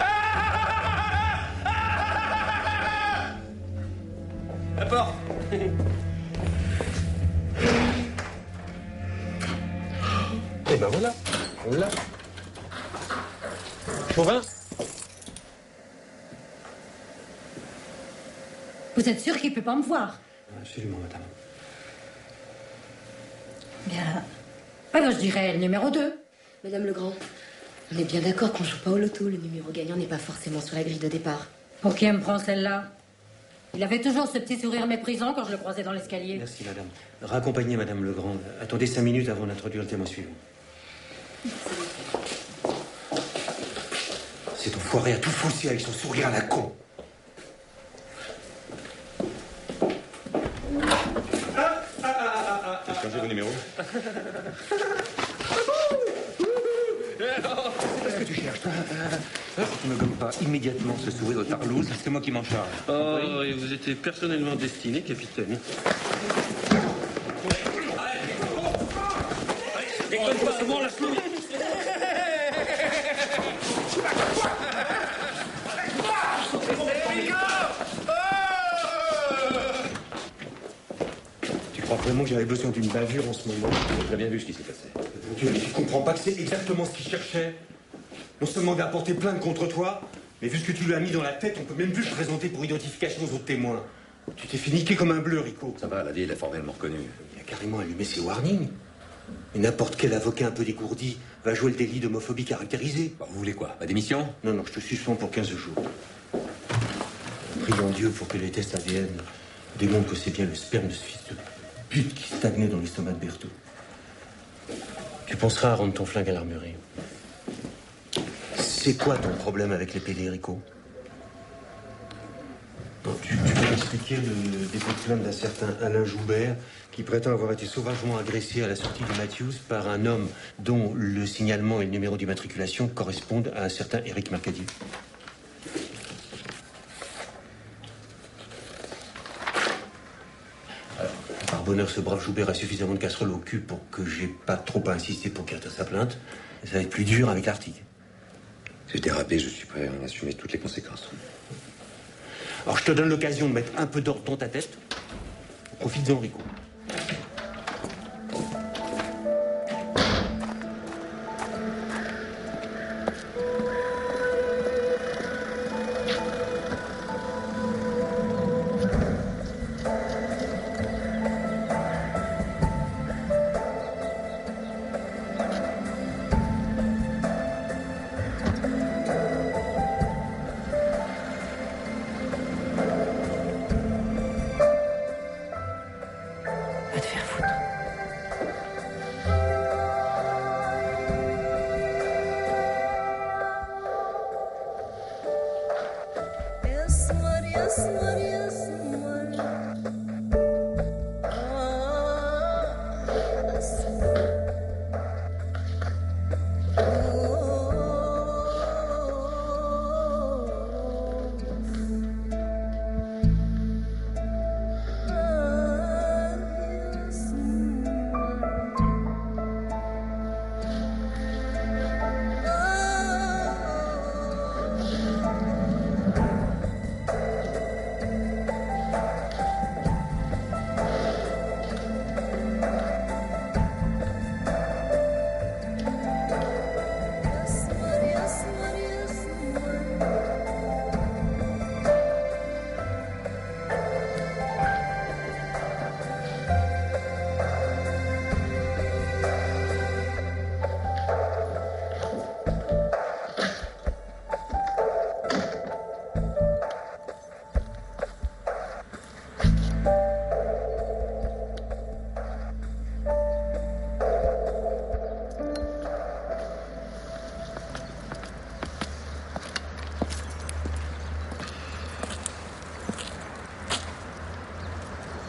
Speaker 12: La porte. Eh ben voilà, on l'a.
Speaker 8: Chauvin?
Speaker 7: Vous êtes sûr qu'il ne peut pas me voir?
Speaker 12: Absolument, madame.
Speaker 7: Bien. Alors je dirais le numéro 2.
Speaker 9: Madame Legrand, on est bien d'accord qu'on joue pas au loto. Le numéro gagnant n'est pas forcément sur la grille de départ.
Speaker 7: Pour qui me prend celle-là? Il avait toujours ce petit sourire méprisant quand je le croisais dans l'escalier.
Speaker 12: Merci, madame. Raccompagnez madame Legrand. Attendez 5 minutes avant d'introduire le témoin suivant. Cet enfoiré a tout faussé avec son sourire à la con.
Speaker 3: T'as changé de numéro?
Speaker 12: Qu'est-ce que tu
Speaker 8: cherche. Tu me gommes pas immédiatement ce sourire de tarlouse, c'est moi qui m'en charge.
Speaker 13: Oh, et vous étiez personnellement destiné, capitaine. Déconne pas, c'est bon, lâche-le.
Speaker 8: Tu crois vraiment que j'avais besoin d'une bavure en ce moment?
Speaker 6: J'ai bien vu ce qui s'est passé.
Speaker 8: Mon Dieu, mais tu comprends pas que c'est exactement ce qu'il cherchait? Non seulement d'apporter plainte contre toi, mais vu ce que tu lui as mis dans la tête, on peut même plus se présenter pour identification aux autres témoins. Tu t'es fait niquer comme un bleu, Rico.
Speaker 6: Ça va, la vieille l'a formellement reconnu.
Speaker 8: Il a carrément allumé ses warnings. Et n'importe quel avocat un peu dégourdi va jouer le délit d'homophobie caractérisé.
Speaker 6: Bah, vous voulez quoi? Ma démission?
Speaker 8: Non, je te suspends pour 15 jours. Prions Dieu pour que les tests ADN démontrent que c'est bien le sperme de ce fils de pute qui stagnait dans l'estomac de Berthaud. Tu penseras à rendre ton flingue à l'armurerie. C'est quoi ton problème avec les PD, Rico? Tu peux m'expliquer le dépôt de plainte d'un certain Alain Joubert qui prétend avoir été sauvagement agressé à la sortie de Matthews par un homme dont le signalement et le numéro d'immatriculation correspondent à un certain Éric Mercadier. Alors, par bonheur, ce brave Joubert a suffisamment de casseroles au cul pour que j'ai pas trop à insister pour qu'il retire sa plainte. Et ça va être plus dur avec l'article.
Speaker 6: J'ai dérapé, je suis prêt à en assumer toutes les conséquences.
Speaker 8: Alors je te donne l'occasion de mettre un peu d'ordre dans ta tête. Profite-en, Rico.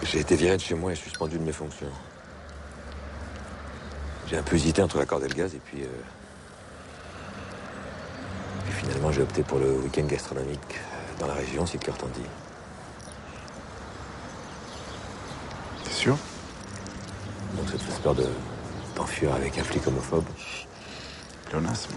Speaker 1: J'ai été viré de chez moi et suspendu de mes fonctions. J'ai un peu hésité entre accorder le gaz et puis finalement j'ai opté pour le week-end gastronomique dans la région, si le cœur t'en dit.
Speaker 3: T'es sûr?
Speaker 1: Donc ça te fait peur t'enfuir avec un flic homophobe?
Speaker 3: Pléonasme.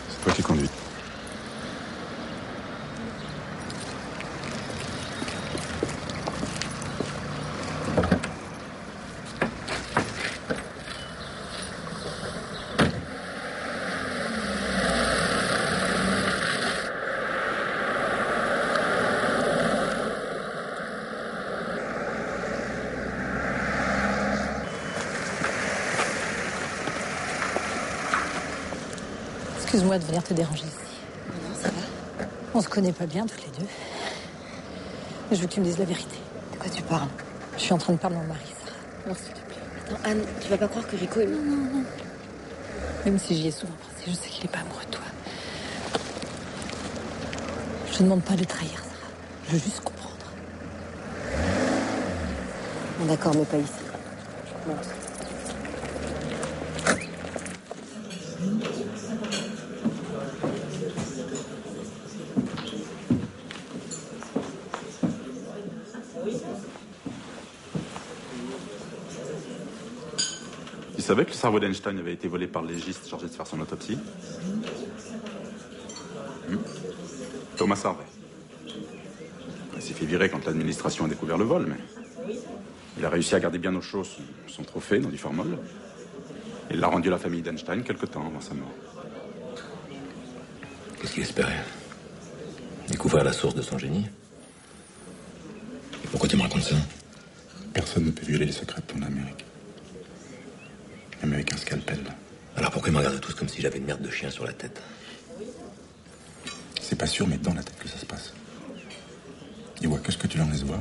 Speaker 3: C'est toi qui conduis.
Speaker 7: Excuse-moi de venir te déranger ici.
Speaker 2: Non, ça va.
Speaker 7: On se connaît pas bien, toutes les deux. Mais je veux que tu me dises la vérité.
Speaker 2: De quoi tu parles?
Speaker 7: Je suis en train de parler à mon mari, Sarah.
Speaker 2: Non, s'il te plaît. Attends, Anne, tu vas pas croire que Rico est...
Speaker 7: Non. Même si j'y ai souvent pensé, je sais qu'il est pas amoureux de toi. te demande pas de trahir, Sarah. Je veux juste comprendre.
Speaker 2: Bon, d'accord, mais pas ici. Monte.
Speaker 3: Tu savais que le cerveau d'Einstein avait été volé par le légiste chargé de faire son autopsie? Thomas Harvey. Il s'est fait virer quand l'administration a découvert le vol, mais il a réussi à garder bien au chaud son trophée dans du formol. Et il l'a rendu à la famille d'Einstein quelque temps avant sa mort.
Speaker 1: Qu'est-ce qu'il espérait? Découvrir la source de son génie? Et pourquoi tu me racontes ça?
Speaker 3: Personne ne peut violer les secrets de ton Amérique. Même avec un scalpel.
Speaker 1: Alors pourquoi ils me regardent tous comme si j'avais une merde de chien sur la tête?
Speaker 3: C'est pas sûr, mais dans la tête que ça se passe. Il voit que ce que tu leur laisses voir.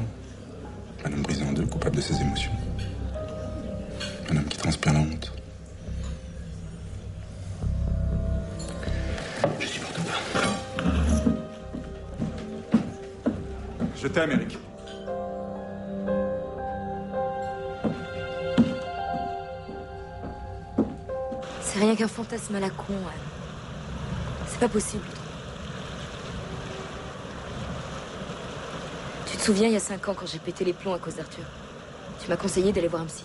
Speaker 3: Un homme brisé en deux, coupable de ses émotions. Un homme qui transpire la honte.
Speaker 1: Je supporte pas.
Speaker 3: Je t'aime, Eric.
Speaker 2: C'est rien qu'un fantasme à la con, Anne. C'est pas possible. Tu te souviens, il y a 5 ans, quand j'ai pété les plombs à cause d'Arthur, tu m'as conseillé d'aller voir un psy.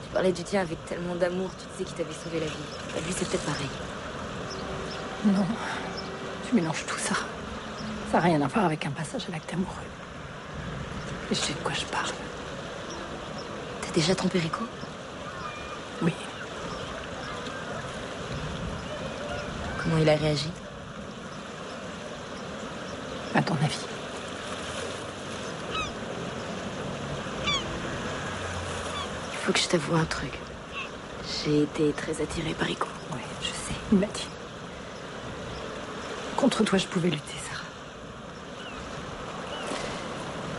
Speaker 2: Tu parlais du tien avec tellement d'amour, tu disais qu'il t'avait sauvé la vie. Bah, lui, c'est peut-être pareil.
Speaker 7: Non, tu mélanges tout ça. Ça n'a rien à voir avec un passage à l'acte amoureux. Et je sais de quoi je parle.
Speaker 2: T'as déjà trompé Rico?
Speaker 7: Oui.
Speaker 2: Comment il a réagi?
Speaker 7: À ton avis?
Speaker 2: Il faut que je t'avoue un truc. J'ai été très attirée par Rico.
Speaker 7: Oui, je sais. Il m'a dit. Contre toi, je pouvais lutter, Sarah.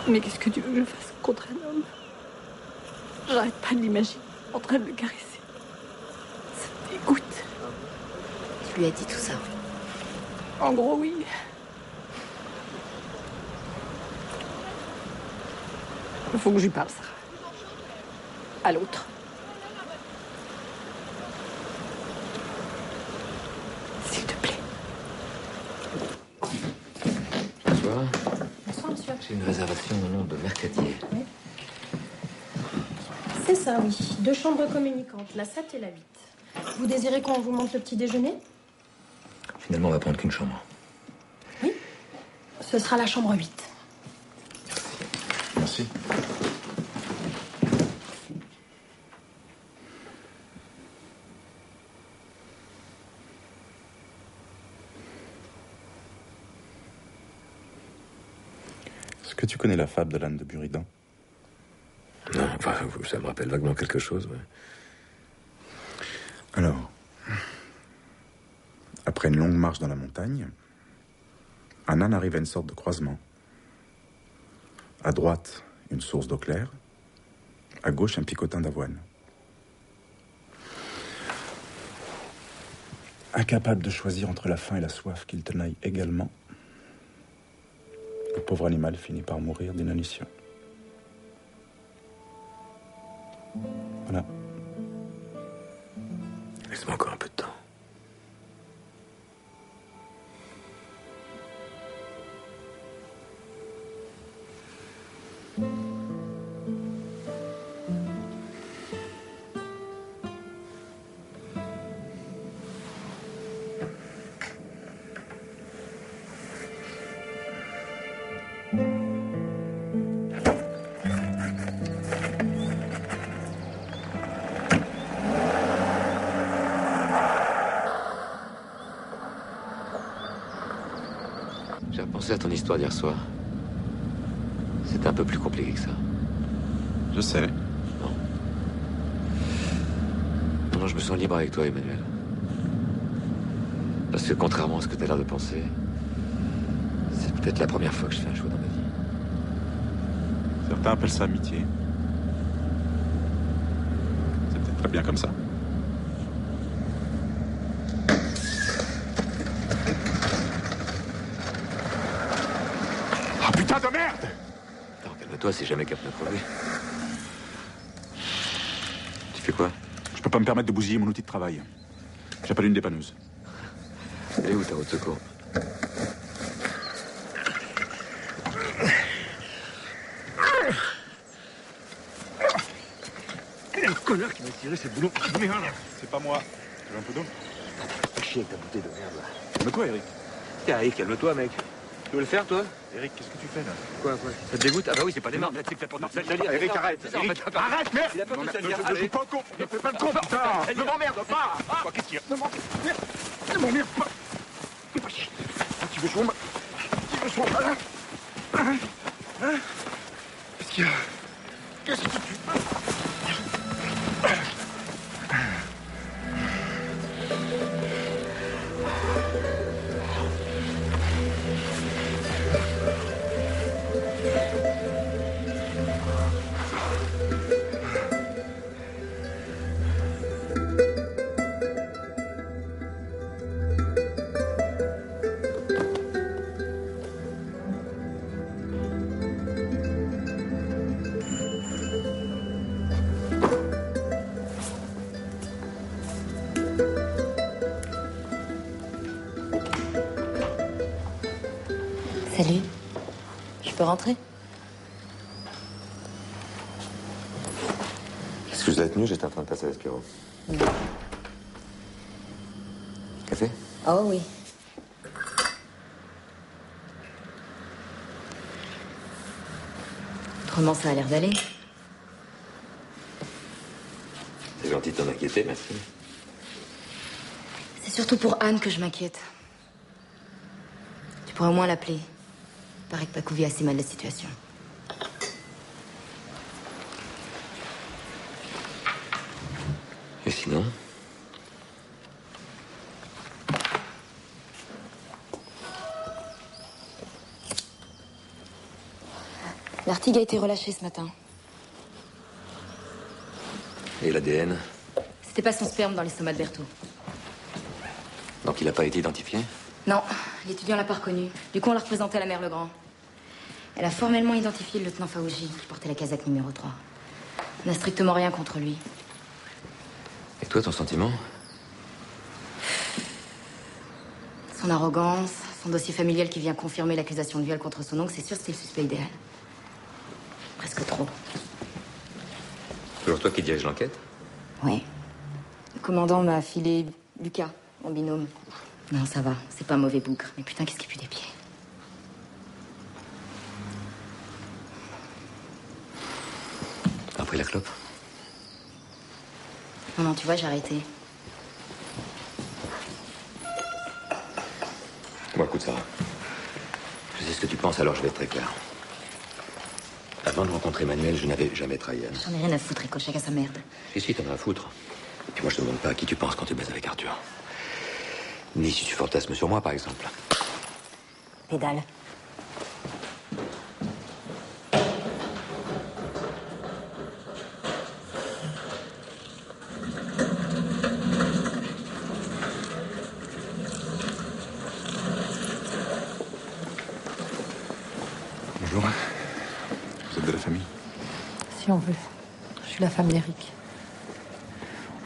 Speaker 7: Mais qu'est-ce que tu veux que je fasse contre un homme? J'arrête pas de l'imaginer en train de le caresser. Ça me dégoûte.
Speaker 2: Tu lui as dit tout ça?
Speaker 7: En gros, oui. Il faut que je lui parle, Sarah. À l'autre. S'il te plaît.
Speaker 1: Bonsoir.
Speaker 9: Bonsoir, monsieur.
Speaker 1: J'ai une réservation au nom de Mercadier.
Speaker 9: Oui. C'est ça, oui. 2 chambres communicantes, la 7 et la 8. Vous désirez qu'on vous montre le petit déjeuner?
Speaker 1: Finalement, on va prendre qu'une chambre.
Speaker 9: Oui. Ce sera la chambre 8.
Speaker 3: Merci. Est-ce que tu connais la fable de l'âne de Buridan?
Speaker 1: Non, enfin, ça me rappelle vaguement quelque chose, ouais.
Speaker 3: Alors, après une longue marche dans la montagne, un âne arrive à une sorte de croisement. À droite, une source d'eau claire. À gauche, un picotin d'avoine. Incapable de choisir entre la faim et la soif qu'il tenaille également, le pauvre animal finit par mourir d'inanition. Voilà.
Speaker 1: Laisse-moi encore un peu de temps. J'ai repensé à ton histoire d'hier soir. C'était un peu plus compliqué que ça.
Speaker 3: Je sais.
Speaker 1: Non. Non, je me sens libre avec toi, Emmanuel. Parce que contrairement à ce que tu as l'air de penser, c'est peut-être la première fois que je fais un choix dans ma vie.
Speaker 3: Certains appellent ça amitié. C'est peut-être très bien comme ça. Ah putain de merde!
Speaker 1: Attends, calme-toi, c'est jamais capable de crever. Tu fais quoi?
Speaker 3: Je peux pas me permettre de bousiller mon outil de travail. J'appelle une dépanneuse.
Speaker 1: Elle est où ta route de secours?
Speaker 4: Quel connard qui m'a tiré cette boulot de merde!
Speaker 3: C'est pas moi. Tu veux un peu d'eau?
Speaker 4: Fais chier avec ta bouteille de merde là.
Speaker 3: Calme-toi, Eric.
Speaker 4: Allez, calme-toi, mec. Tu veux le faire, toi?
Speaker 3: Eric, qu'est-ce que tu fais là?
Speaker 4: Quoi? Ça te dégoûte? Ah bah oui, c'est pas des marques. Là, tu fais pour Eric, arrête! Eric, arrête, merde! Il a pas tout seul.
Speaker 3: Je suis pas con! Ne fais pas le con, putain! Ne m'emmerde pas! Quoi, qu'est-ce qu'il y a? Ne m'emmerde pas! Fais pas chier! Tu veux jouer Tu veux jouer malin? Hein? Qu'est-ce qu'il y a? Qu'est-ce que tu fais?
Speaker 2: Salut. Je peux rentrer?
Speaker 1: Excuse la tenue, j'étais en train de passer à l'Espiro. Café?
Speaker 2: Oh oui. Autrement, ça a l'air d'aller.
Speaker 1: C'est gentil de t'en inquiéter, merci.
Speaker 2: C'est surtout pour Anne que je m'inquiète. Tu pourrais au moins l'appeler. Paraît que Paco vit assez mal la situation.
Speaker 1: Et sinon?
Speaker 2: L'artigue a été relâché ce matin.
Speaker 1: Et l'ADN?
Speaker 2: C'était pas son sperme dans l'estomac de Berthaud.
Speaker 1: Donc il n'a pas été identifié?
Speaker 2: Non, l'étudiant l'a pas reconnu. Du coup, on l'a représenté à la mère Legrand. Elle a formellement identifié le lieutenant Faouji, qui portait la casaque numéro 3. On n'a strictement rien contre lui.
Speaker 1: Et toi, ton sentiment?
Speaker 2: Son arrogance, son dossier familial qui vient confirmer l'accusation de viol contre son oncle, c'est sûr que c'était le suspect idéal. Presque trop.
Speaker 1: Toujours toi qui dirige l'enquête?
Speaker 2: Oui. Le commandant m'a filé Lucas, mon binôme. Non, ça va, c'est pas un mauvais bougre. Mais putain, qu'est-ce qui pue des pieds?
Speaker 1: T'as pris la clope?
Speaker 2: Non, tu vois, j'ai arrêté.
Speaker 1: Bon, écoute, Sarah. Je sais ce que tu penses, alors je vais être très clair. Avant de rencontrer Manuel, je n'avais jamais trahi Anne.
Speaker 2: J'en ai rien à foutre, Rico, chacun sa merde.
Speaker 1: Si, t'en as à foutre. Et puis moi, je te demande pas à qui tu penses quand tu baises avec Arthur. Ni si tu fantasmes sur moi, par exemple.
Speaker 2: Pédale.
Speaker 3: Bonjour. Vous êtes de la famille?
Speaker 7: Si on veut. Je suis la femme d'Eric.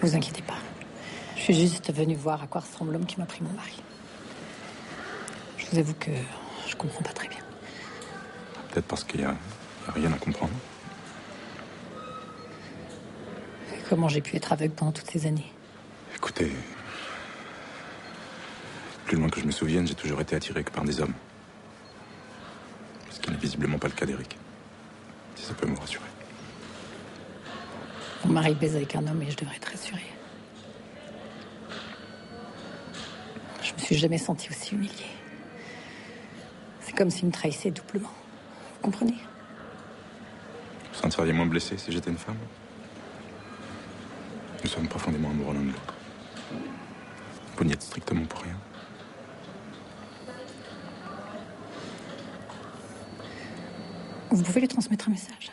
Speaker 7: Vous inquiétez pas. Je suis juste venue voir à quoi ressemble l'homme qui m'a pris mon mari. Je vous avoue que je comprends pas très bien.
Speaker 3: Peut-être parce qu'il y a rien à comprendre.
Speaker 7: Comment j'ai pu être aveugle pendant toutes ces années?
Speaker 3: Écoutez, plus loin que je me souvienne, j'ai toujours été attiré que par des hommes. Ce qui n'est visiblement pas le cas d'Eric. Si ça peut me rassurer.
Speaker 7: Mon mari baise avec un homme et je devrais être rassurée. Je me suis jamais sentie aussi humiliée. C'est comme s'il me trahissait doublement. Vous comprenez?
Speaker 3: Vous sentiriez moins blessé si j'étais une femme? Nous sommes profondément amoureux l'un de l'autre. Vous n'y êtes strictement pour rien.
Speaker 7: Vous pouvez lui transmettre un message?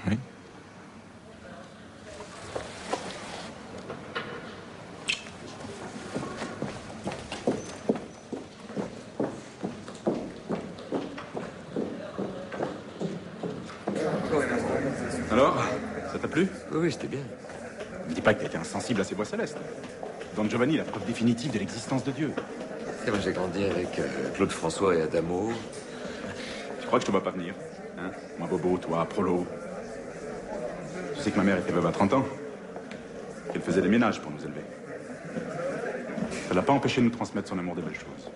Speaker 3: Oui. plu?
Speaker 1: Oui, c'était bien.
Speaker 3: Ne me dis pas que t'as été insensible à ces voix célestes. Don Giovanni, la preuve définitive de l'existence de Dieu.
Speaker 1: Et moi, j'ai grandi avec Claude François et Adamo.
Speaker 3: Tu crois que je te vois pas venir, hein? Moi, Bobo, toi, Prolo. Tu sais que ma mère était veuve à 30 ans. Qu'elle faisait des ménages pour nous élever. Ça l'a pas empêché de nous transmettre son amour des belles choses.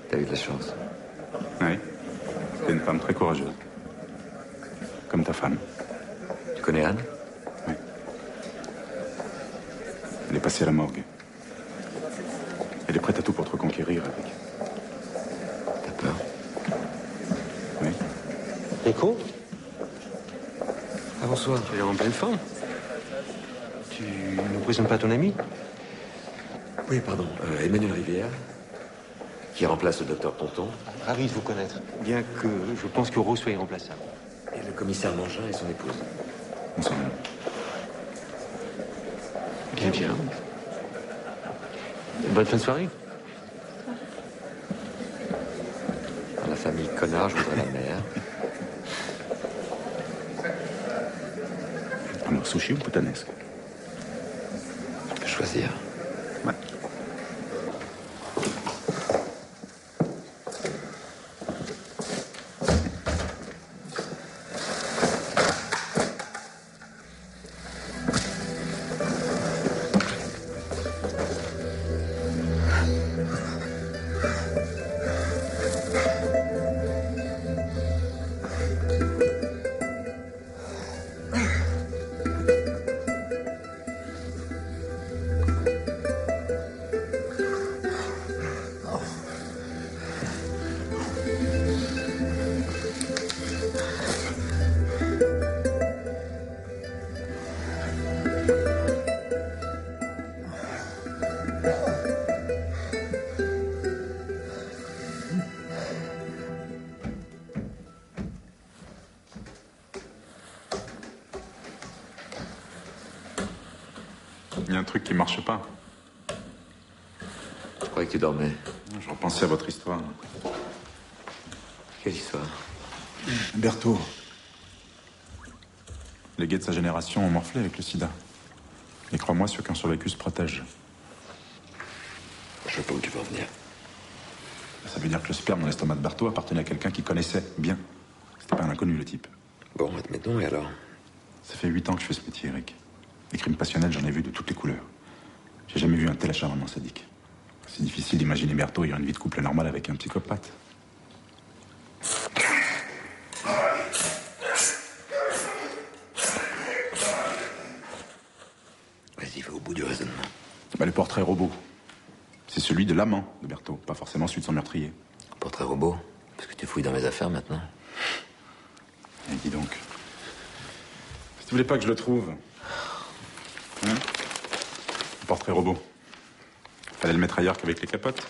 Speaker 1: T'as eu de la chance.
Speaker 3: Oui. C'était une femme très courageuse. Comme ta femme.
Speaker 1: Tu connais Anne?
Speaker 3: Oui. Elle est passée à la morgue. Elle est prête à tout pour te reconquérir avec.
Speaker 1: T'as peur?
Speaker 3: Oui.
Speaker 12: Nico?
Speaker 1: Ah, bonsoir.
Speaker 12: Tu es en pleine forme. Tu ne présentes pas ton ami?
Speaker 1: Oui, pardon. Emmanuel Rivière, qui remplace le docteur Ponton.
Speaker 12: Ravi de vous connaître. Bien que je pense que Rose soit irremplaçable.
Speaker 1: Et le commissaire Mangin et son épouse.
Speaker 3: Bonsoir.
Speaker 12: Bien, bien. Bonne fin de soirée.
Speaker 1: Dans la famille Connard, je voudrais la mère.
Speaker 3: Alors, sushi ou poutanesque?
Speaker 1: Tu peux choisir.
Speaker 3: Ouais. Il y a un truc qui marche pas.
Speaker 1: Je croyais que tu dormais.
Speaker 3: Je repensais à votre histoire.
Speaker 1: Quelle histoire?
Speaker 3: Berthaud. Les gays de sa génération ont morflé avec le sida. Et crois-moi, ceux qui ont survécu se protègent.
Speaker 1: Je sais pas où tu veux en venir.
Speaker 3: Ça veut dire que le sperme dans l'estomac de Berthaud appartenait à quelqu'un qui connaissait bien. C'était pas un inconnu, le type.
Speaker 1: Bon, admettons, et alors?
Speaker 3: Ça fait 8 ans que je fais ce métier, Eric. Les crimes passionnels, j'en ai vu de toutes les couleurs. J'ai jamais vu un tel acharnement sadique. C'est difficile d'imaginer Berthaud ayant une vie de couple normale avec un psychopathe.
Speaker 1: Vas-y, va au bout du raisonnement.
Speaker 3: Le portrait robot, c'est celui de l'amant de Berthaud, pas forcément celui de son meurtrier.
Speaker 1: Portrait robot? Parce que tu fouilles dans mes affaires maintenant.
Speaker 3: Et dis donc. Si tu voulais pas que je le trouve. Hein? Le portrait robot. Fallait le mettre ailleurs qu'avec les capotes.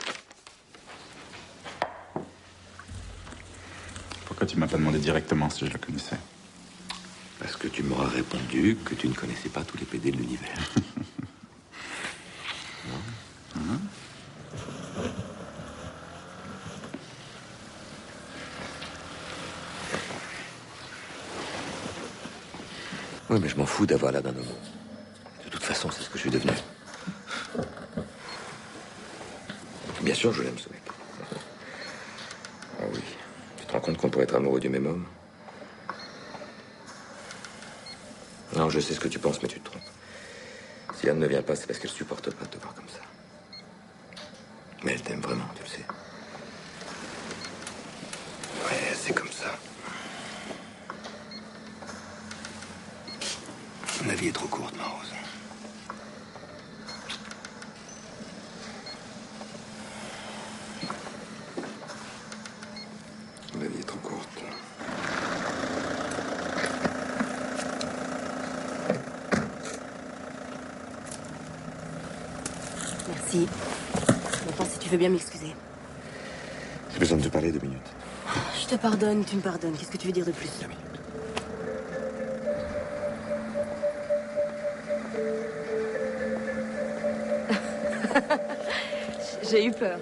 Speaker 3: Pourquoi tu m'as pas demandé directement si je la connaissais?
Speaker 1: Parce que tu m'auras répondu que tu ne connaissais pas tous les PD de l'univers.
Speaker 3: Non.
Speaker 1: Oui, mais je m'en fous d'avoir l'air d'un homo. De toute façon, c'est ce que je suis devenu. Bien sûr, je l'aime, ce mec. Ah oui. Tu te rends compte qu'on pourrait être amoureux du même homme? Non, je sais ce que tu penses, mais tu te trompes. Si Anne ne vient pas, c'est parce qu'elle supporte pas de te voir comme ça. Mais elle t'aime vraiment, tu le sais. Ouais, c'est comme ça. La vie est trop courte, ma Rose. La vie est trop courte.
Speaker 9: Merci. Maintenant, si tu veux bien m'excuser.
Speaker 1: J'ai besoin de te parler 2 minutes.
Speaker 9: Je te pardonne, tu me pardonnes. Qu'est-ce que tu veux dire de plus?
Speaker 1: 2 minutes.
Speaker 2: J'ai eu peur.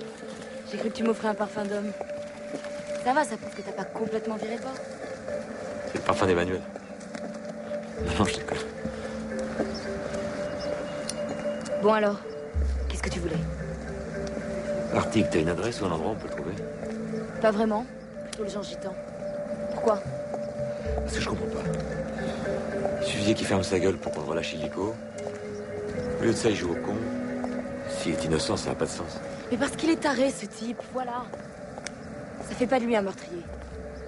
Speaker 2: J'ai cru que tu m'offrais un parfum d'homme. Ça va, ça prouve que t'as pas complètement viré bord.
Speaker 1: C'est le parfum d'Emmanuel. Non, je déconne.
Speaker 2: Bon alors, qu'est-ce que tu voulais?
Speaker 1: L'article, t'as une adresse ou un endroit où on peut le trouver?
Speaker 2: Pas vraiment. Plutôt le genre gitan. Pourquoi?
Speaker 1: Parce que je comprends pas. Il suffisait qu'il ferme sa gueule pour qu'on le relâche illico. Au lieu de ça, il joue au con. S'il est innocent, ça n'a pas de sens.
Speaker 2: Mais parce qu'il est taré, ce type, voilà. Ça fait pas de lui un meurtrier.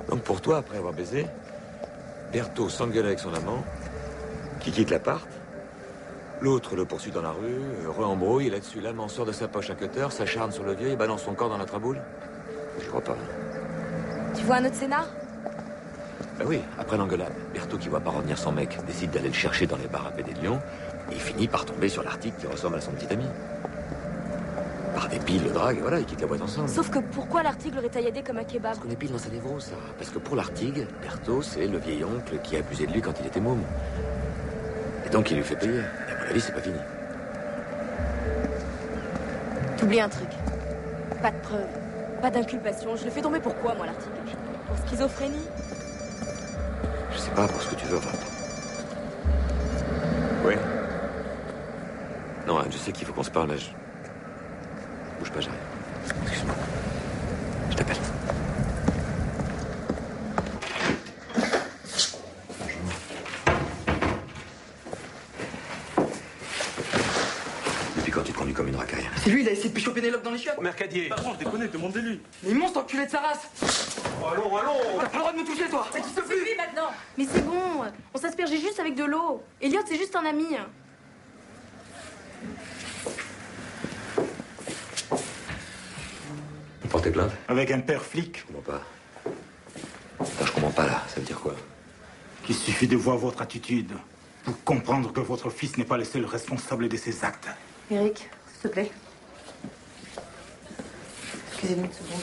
Speaker 1: Donc pour toi, après avoir baisé, Berthaud s'engueule avec son amant, qui quitte l'appart. L'autre le poursuit dans la rue, re-embrouille, et là-dessus, l'amant sort de sa poche un cutter, s'acharne sur le vieux et balance son corps dans la traboule. Je crois pas.
Speaker 2: Tu vois un autre scénar?
Speaker 1: Ben oui, après l'engueulade, Berthaud, qui voit pas revenir son mec, décide d'aller le chercher dans les bars à Baie des Lions, et il finit par tomber sur l'article qui ressemble à son petit ami. Par dépit, il le drague, et voilà, ils quittent la boîte ensemble.
Speaker 2: Sauf que pourquoi l'article aurait tailladé comme un kebab?
Speaker 1: Parce qu'on est pile dans sa névrose, ça. Parce que pour l'Artigue, Berthaud, c'est le vieil oncle qui a abusé de lui quand il était môme. Et donc il lui fait payer. Et à mon avis, c'est pas fini.
Speaker 2: T'oublies un truc. Pas de preuves, pas d'inculpation. Je le fais tomber pour quoi, moi, l'article? Pour schizophrénie?
Speaker 1: Je sais pas, pour ce que tu veux, enfin. Oui. Non, Anne, je sais qu'il faut qu'on se parle, mais je... Bouge pas, j'arrive. Excuse-moi. Je t'appelle. Depuis quand tu te conduis comme une racaille?
Speaker 5: C'est lui, il a essayé de pécho Pénélope dans les chiottes.
Speaker 13: Mercadier.
Speaker 4: Patron, je déconne, demandez-lui.
Speaker 5: Mais monstre, enculé de sa race.
Speaker 4: Allons.
Speaker 5: T'as pas le droit de me toucher, toi. Ça existe plus.
Speaker 2: Oui, maintenant. Mais c'est bon, on s'aspergeait juste avec de l'eau. Elliot, c'est juste un ami.
Speaker 1: Vous portez plainte?
Speaker 8: Avec un père flic.
Speaker 1: Je comprends pas. Attends, je comprends pas, là. Ça veut dire quoi?
Speaker 8: Il suffit de voir votre attitude pour comprendre que votre fils n'est pas le seul responsable de ses actes.
Speaker 2: Eric, s'il te plaît. Excusez-moi une seconde.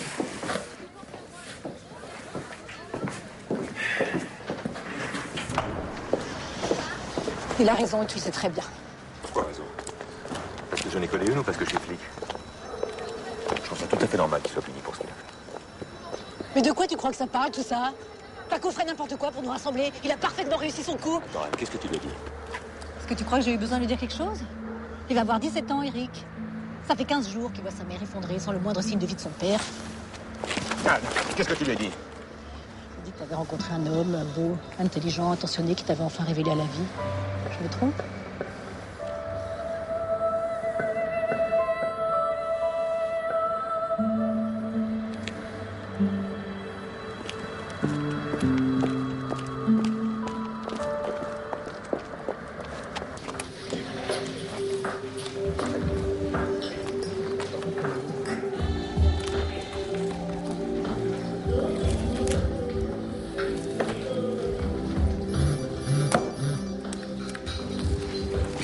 Speaker 7: Il a raison et tu le sais très bien.
Speaker 1: Pourquoi raison? Parce que j'en ai collé une ou parce que je suis flic? Je trouve ça tout à fait normal qu'il soit puni pour ce qu'il a fait.
Speaker 7: Mais de quoi tu crois que ça parle, tout ça? Paco ferait n'importe quoi pour nous rassembler. Il a parfaitement réussi son coup.
Speaker 1: Attends, Anne, qu'est-ce que tu lui as dit?
Speaker 7: Est-ce que tu crois que j'ai eu besoin de lui dire quelque chose? Il va avoir 17 ans, Eric. Ça fait 15 jours qu'il voit sa mère effondrée sans le moindre signe de vie de son père.
Speaker 1: Anne, qu'est-ce que tu lui as dit?
Speaker 7: Il dit que tu avais rencontré un homme beau, intelligent, attentionné, qui t'avait enfin révélé à la vie. Je me trompe?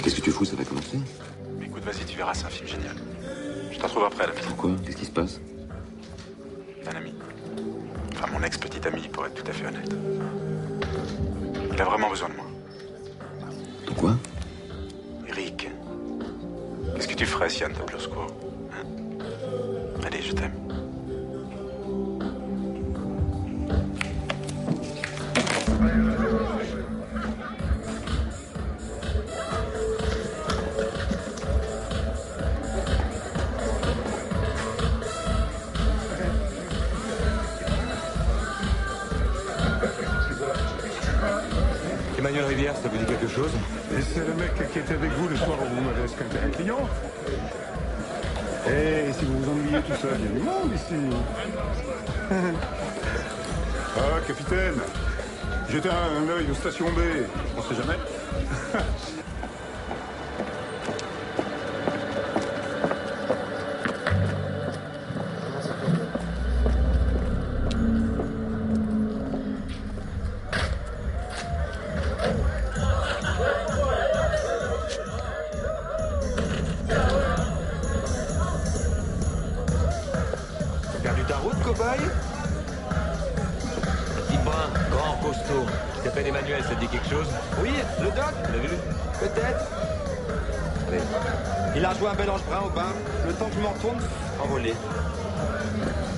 Speaker 1: Qu'est-ce que tu fous? Ça va commencer?
Speaker 3: Écoute, vas-y, tu verras, c'est un film génial. Je te retrouve après à la maison.
Speaker 1: Pourquoi? Qu'est-ce qui se passe?
Speaker 3: Un ami. Enfin, mon ex-petite ami, pour être tout à fait honnête. Il a vraiment besoin de moi.
Speaker 1: De quoi?
Speaker 3: Eric, qu'est-ce que tu ferais si Anne t'appelait au secours? Hein? Allez, je t'aime.
Speaker 1: Emmanuel Rivière, ça vous dit quelque chose?
Speaker 14: Et c'est le mec qui était avec vous le soir où vous m'avez escorté un client. Et si vous vous ennuyez tout seul, il y a du monde ici. Ah, capitaine, jetez un œil aux stations B, on sait jamais.
Speaker 1: Perdu ta route, cow-boy? Petit brun, grand, costaud, qui s'appelle Emmanuel, ça te dit quelque chose?
Speaker 15: Oui, le doc.
Speaker 1: Tu l'as vu?
Speaker 15: Peut-être.
Speaker 1: Allez.
Speaker 15: Il a joué un mélange brun au bar. Le temps que je m'en retourne, envolé.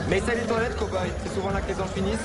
Speaker 15: Mais essaye les toilettes, cow-boy. C'est souvent là que les gens finissent.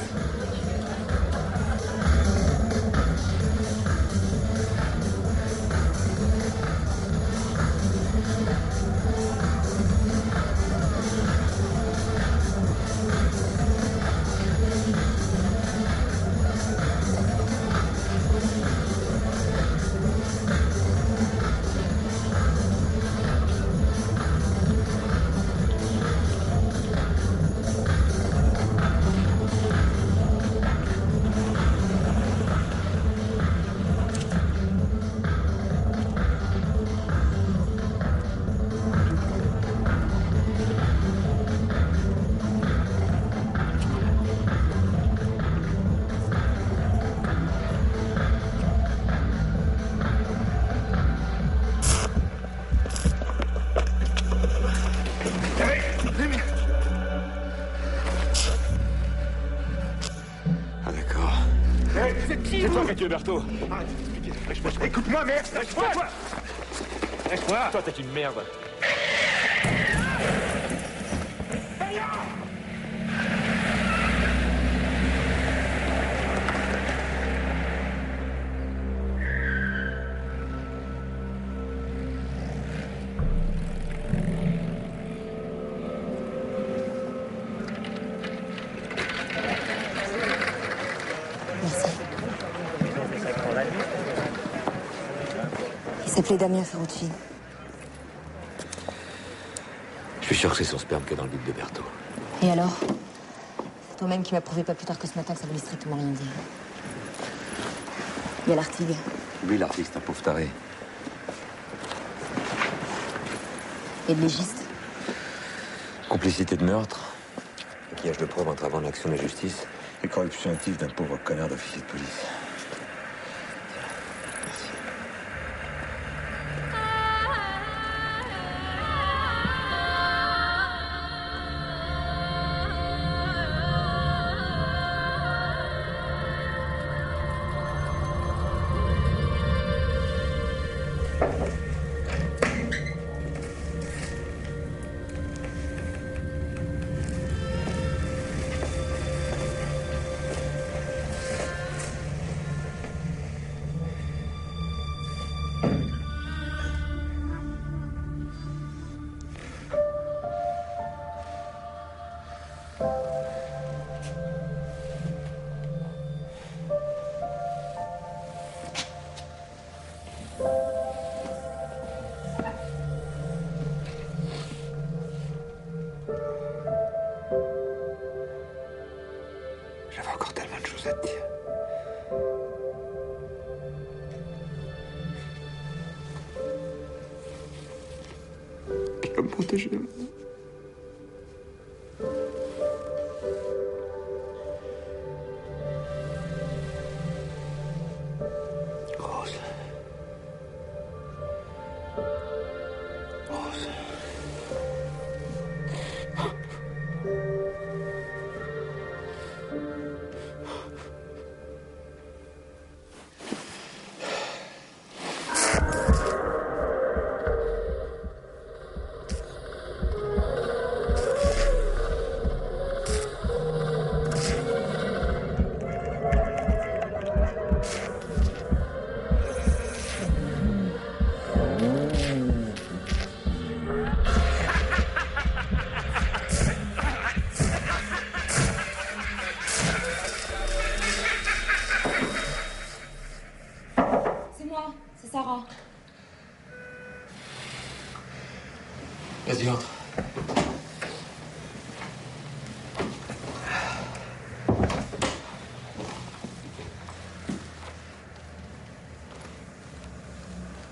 Speaker 14: C'est toi qui as tué Berthaud.
Speaker 4: Arrête, expliquez. Écoute-moi, merde. Lâche-moi. Lâche-moi. Toi, t'es une merde.
Speaker 2: Il s'appelait Damien Ferrucci.
Speaker 1: Je suis sûr que c'est son sperme qui est dans le bide de Berthaud.
Speaker 2: Et alors? C'est toi-même qui m'as prouvé pas plus tard que ce matin que ça voulait strictement rien dire. Il y a l'Artigue.
Speaker 1: Lui, l'artiste, c'est un pauvre taré.
Speaker 2: Et le légiste.
Speaker 1: Complicité de meurtre, maquillage de preuves entravant l'action de la justice et corruption active d'un pauvre connard d'officier de police. J'avais encore tellement de choses à te dire. Qui va me protéger maintenant? Rose. Rose.
Speaker 2: C'est Sarah.
Speaker 1: Vas-y, entre.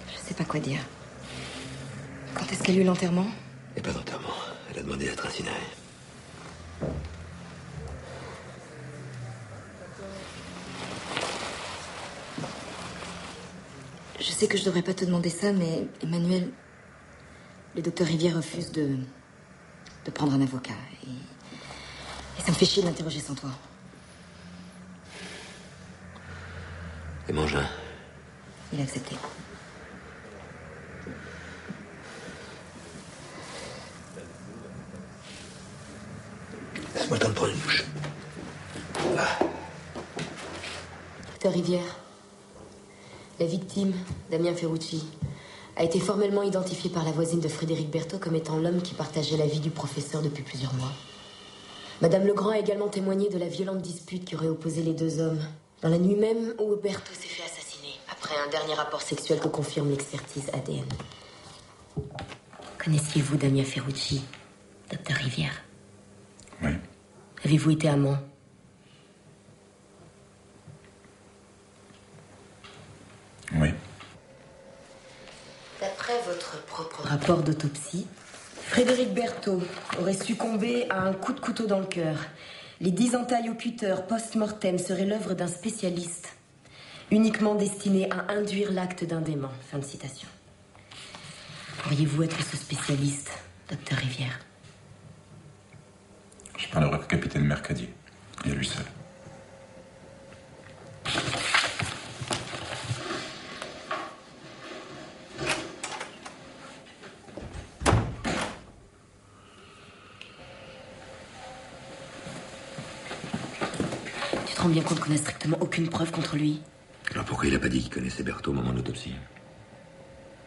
Speaker 2: Je sais pas quoi dire. Quand est-ce qu'a lieu l'enterrement?
Speaker 1: Il n'y a pas d'enterrement. Elle a demandé d'être incinérée.
Speaker 2: Je sais que je devrais pas te demander ça, mais Emmanuel, le docteur Rivière refuse de prendre un avocat. Et ça me fait chier de l'interroger sans toi.
Speaker 1: Et Mangin?
Speaker 2: Il a accepté.
Speaker 1: Laisse-moi le temps de prendre une douche.
Speaker 2: Docteur Rivière, la victime, Damien Ferrucci, a été formellement identifiée par la voisine de Frédéric Berthaud comme étant l'homme qui partageait la vie du professeur depuis plusieurs mois. Madame Legrand a également témoigné de la violente dispute qui aurait opposé les deux hommes, dans la nuit même où Berthaud s'est fait assassiner, après un dernier rapport sexuel que confirme l'expertise ADN. Connaissiez-vous Damien Ferrucci, docteur Rivière?
Speaker 3: Oui.
Speaker 2: Avez-vous été amant?
Speaker 3: Oui.
Speaker 2: D'après votre propre rapport d'autopsie, Frédéric Berthaud aurait succombé à un coup de couteau dans le cœur. Les 10 entailles au cutter post-mortem seraient l'œuvre d'un spécialiste, uniquement destiné à induire l'acte d'un dément. Fin de citation. Pourriez-vous être ce spécialiste, docteur Rivière?
Speaker 3: Je parlerai au capitaine Mercadier. Et à lui seul.
Speaker 9: Tu te rends bien compte qu'on n'a strictement aucune preuve contre lui?
Speaker 1: Alors pourquoi il a pas dit qu'il connaissait Berthaud au moment de l'autopsie?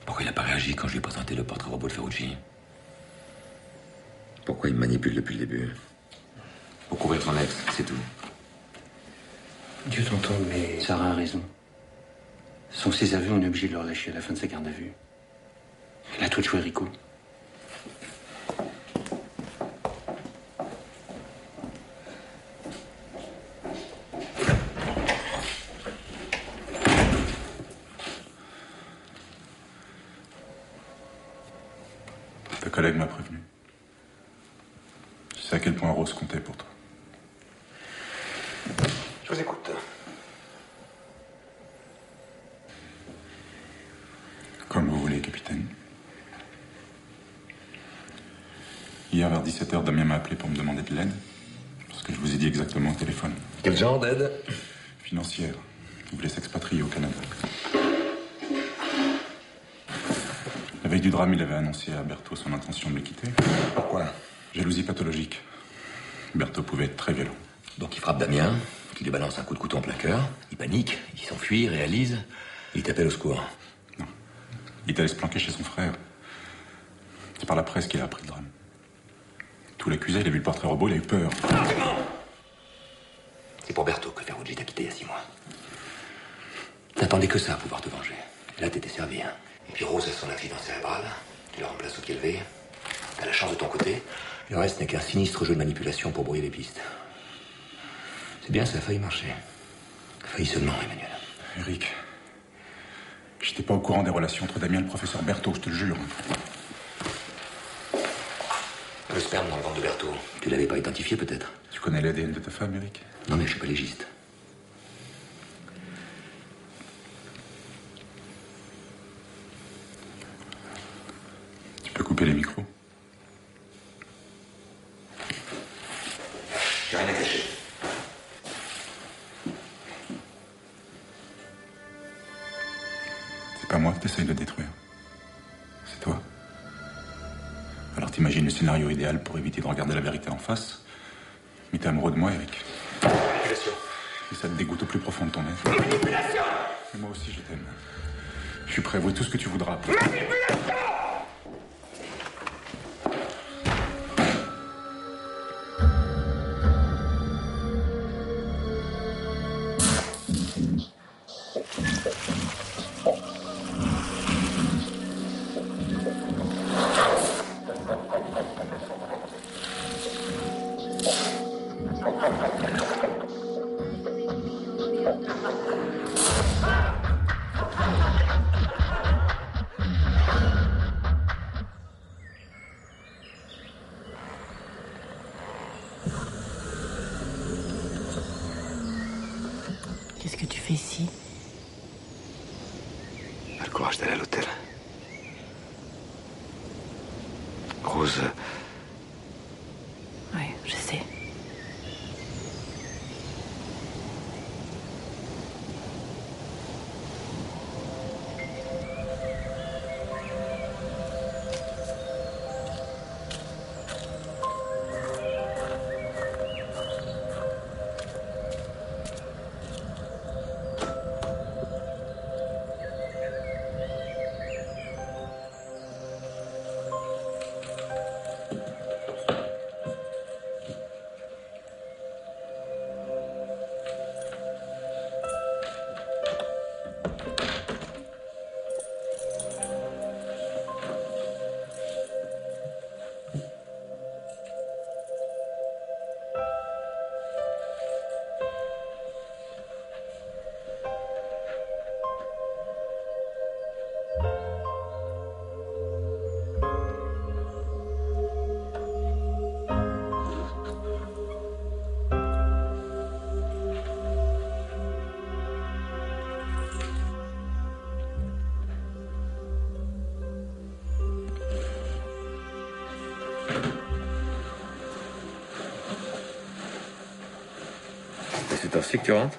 Speaker 1: Pourquoi il n'a pas réagi quand je lui ai présenté le portrait robot de Ferrucci? Pourquoi il me manipule depuis le début? Pour couvrir son ex, c'est tout.
Speaker 13: Dieu t'entende, mais Sarah a raison. Sans ses aveux, on est obligé de le relâcher à la fin de sa garde à vue. Elle a tout joué, Rico.
Speaker 3: Ta collègue m'a prévenu. Je sais à quel point Rose comptait pour toi.
Speaker 1: Je vous écoute.
Speaker 3: Comme vous voulez, capitaine. Hier, vers 17h, Damien m'a appelé pour me demander de l'aide. Parce que je vous ai dit exactement au téléphone.
Speaker 1: Quel genre d'aide?
Speaker 3: Financière. Il voulait s'expatrier au Canada. La veille du drame, il avait annoncé à Berthaud son intention de le quitter.
Speaker 1: Pourquoi?
Speaker 3: Jalousie pathologique. Berthaud pouvait être très violent.
Speaker 1: Donc il frappe Damien, qui lui balance un coup de couteau en plein cœur. Il panique, il s'enfuit, réalise. Il t'appelle au secours.
Speaker 3: Non. Il est allé se planquer chez son frère. C'est par la presse qu'il a appris le drame. Tout l'accusait, il a vu le portrait robot, il a eu peur.
Speaker 1: C'est pour Berthaud que Ferrucci t'a quitté il y a 6 mois. T'attendais que ça à pouvoir te venger. Et là, t'étais servi, hein. Et puis Rose a son accident cérébral. Tu la remplaces au pied levé. T'as la chance de ton côté. Le reste n'est qu'un sinistre jeu de manipulation pour brouiller les pistes. C'est bien, ça a failli marcher. Failli seulement, Emmanuel.
Speaker 3: Eric, j'étais pas au courant des relations entre Damien et le professeur Berthaud, je te le jure.
Speaker 1: Le sperme dans le ventre de Berthaud, tu l'avais pas identifié peut-être?
Speaker 3: Tu connais l'ADN de ta femme, Eric?
Speaker 1: Non, mais je suis pas légiste.
Speaker 3: Tu peux couper les micros?
Speaker 1: J'ai rien à cacher.
Speaker 3: C'est pas moi que t'essayes de détruire. C'est toi. Alors t'imagines le scénario idéal pour éviter de regarder la vérité en face. Mais t'es amoureux de moi, Eric.
Speaker 1: Manipulation.
Speaker 3: Et ça te dégoûte au plus profond de ton être.
Speaker 1: Manipulation.
Speaker 3: Et moi aussi, je t'aime. Je suis prêt à avouer tout ce que tu voudras.
Speaker 1: Manipulation.
Speaker 9: Qu'est-ce que tu fais ici?
Speaker 1: Pas le courage d'aller à l'hôtel. Rose.
Speaker 9: Oui, je sais.
Speaker 1: C'est cette heure-ci que tu rentres?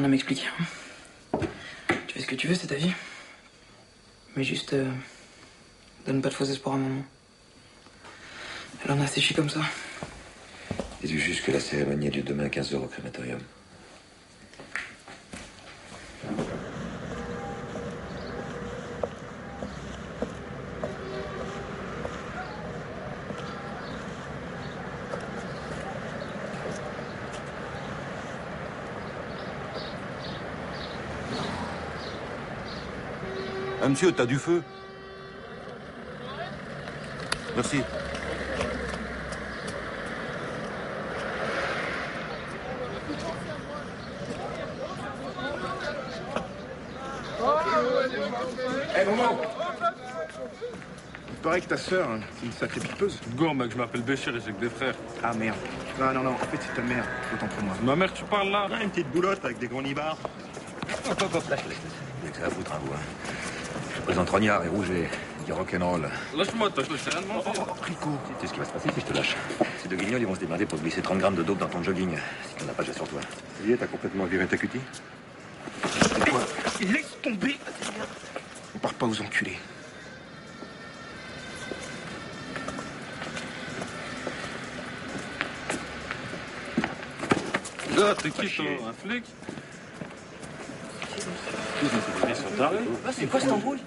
Speaker 5: rien à m'expliquer. Tu fais ce que tu veux, c'est ta vie. Mais juste... donne pas de faux espoirs à maman. Elle en a séché comme ça.
Speaker 1: Dis-lui juste que la cérémonie a lieu demain à 15h au crématorium.
Speaker 14: Ah, monsieur, t'as du feu? Merci. Eh, maman! Il paraît que ta sœur, hein, c'est une sacrée pipeuse.
Speaker 16: Gourme, mec, je m'appelle Bécher et j'ai que des frères.
Speaker 14: Ah merde. Non, en fait c'est ta mère, autant pour moi.
Speaker 16: Ma mère, tu parles là?
Speaker 8: Une petite boulotte avec des gros nibards.
Speaker 1: Hop, lâche. Dès que ça va foutre un bout, hein. Je présente Rognard et Rouget, du rock'n'roll.
Speaker 16: Lâche-moi, toi, je sais rien de manger.
Speaker 1: Rico, tu sais ce qui va se passer si je te lâche. Ces deux guignols, ils vont se démerder pour te glisser 30 grammes de dope dans ton jogging. Si t'en as pas déjà sur toi.
Speaker 14: Ça y est, t'as complètement viré ta cutie? Laisse tomber! On part pas aux enculés.
Speaker 16: Là, t'es qui, toi? Un flic? Ils sont tarés.
Speaker 5: C'est quoi cette embrouille?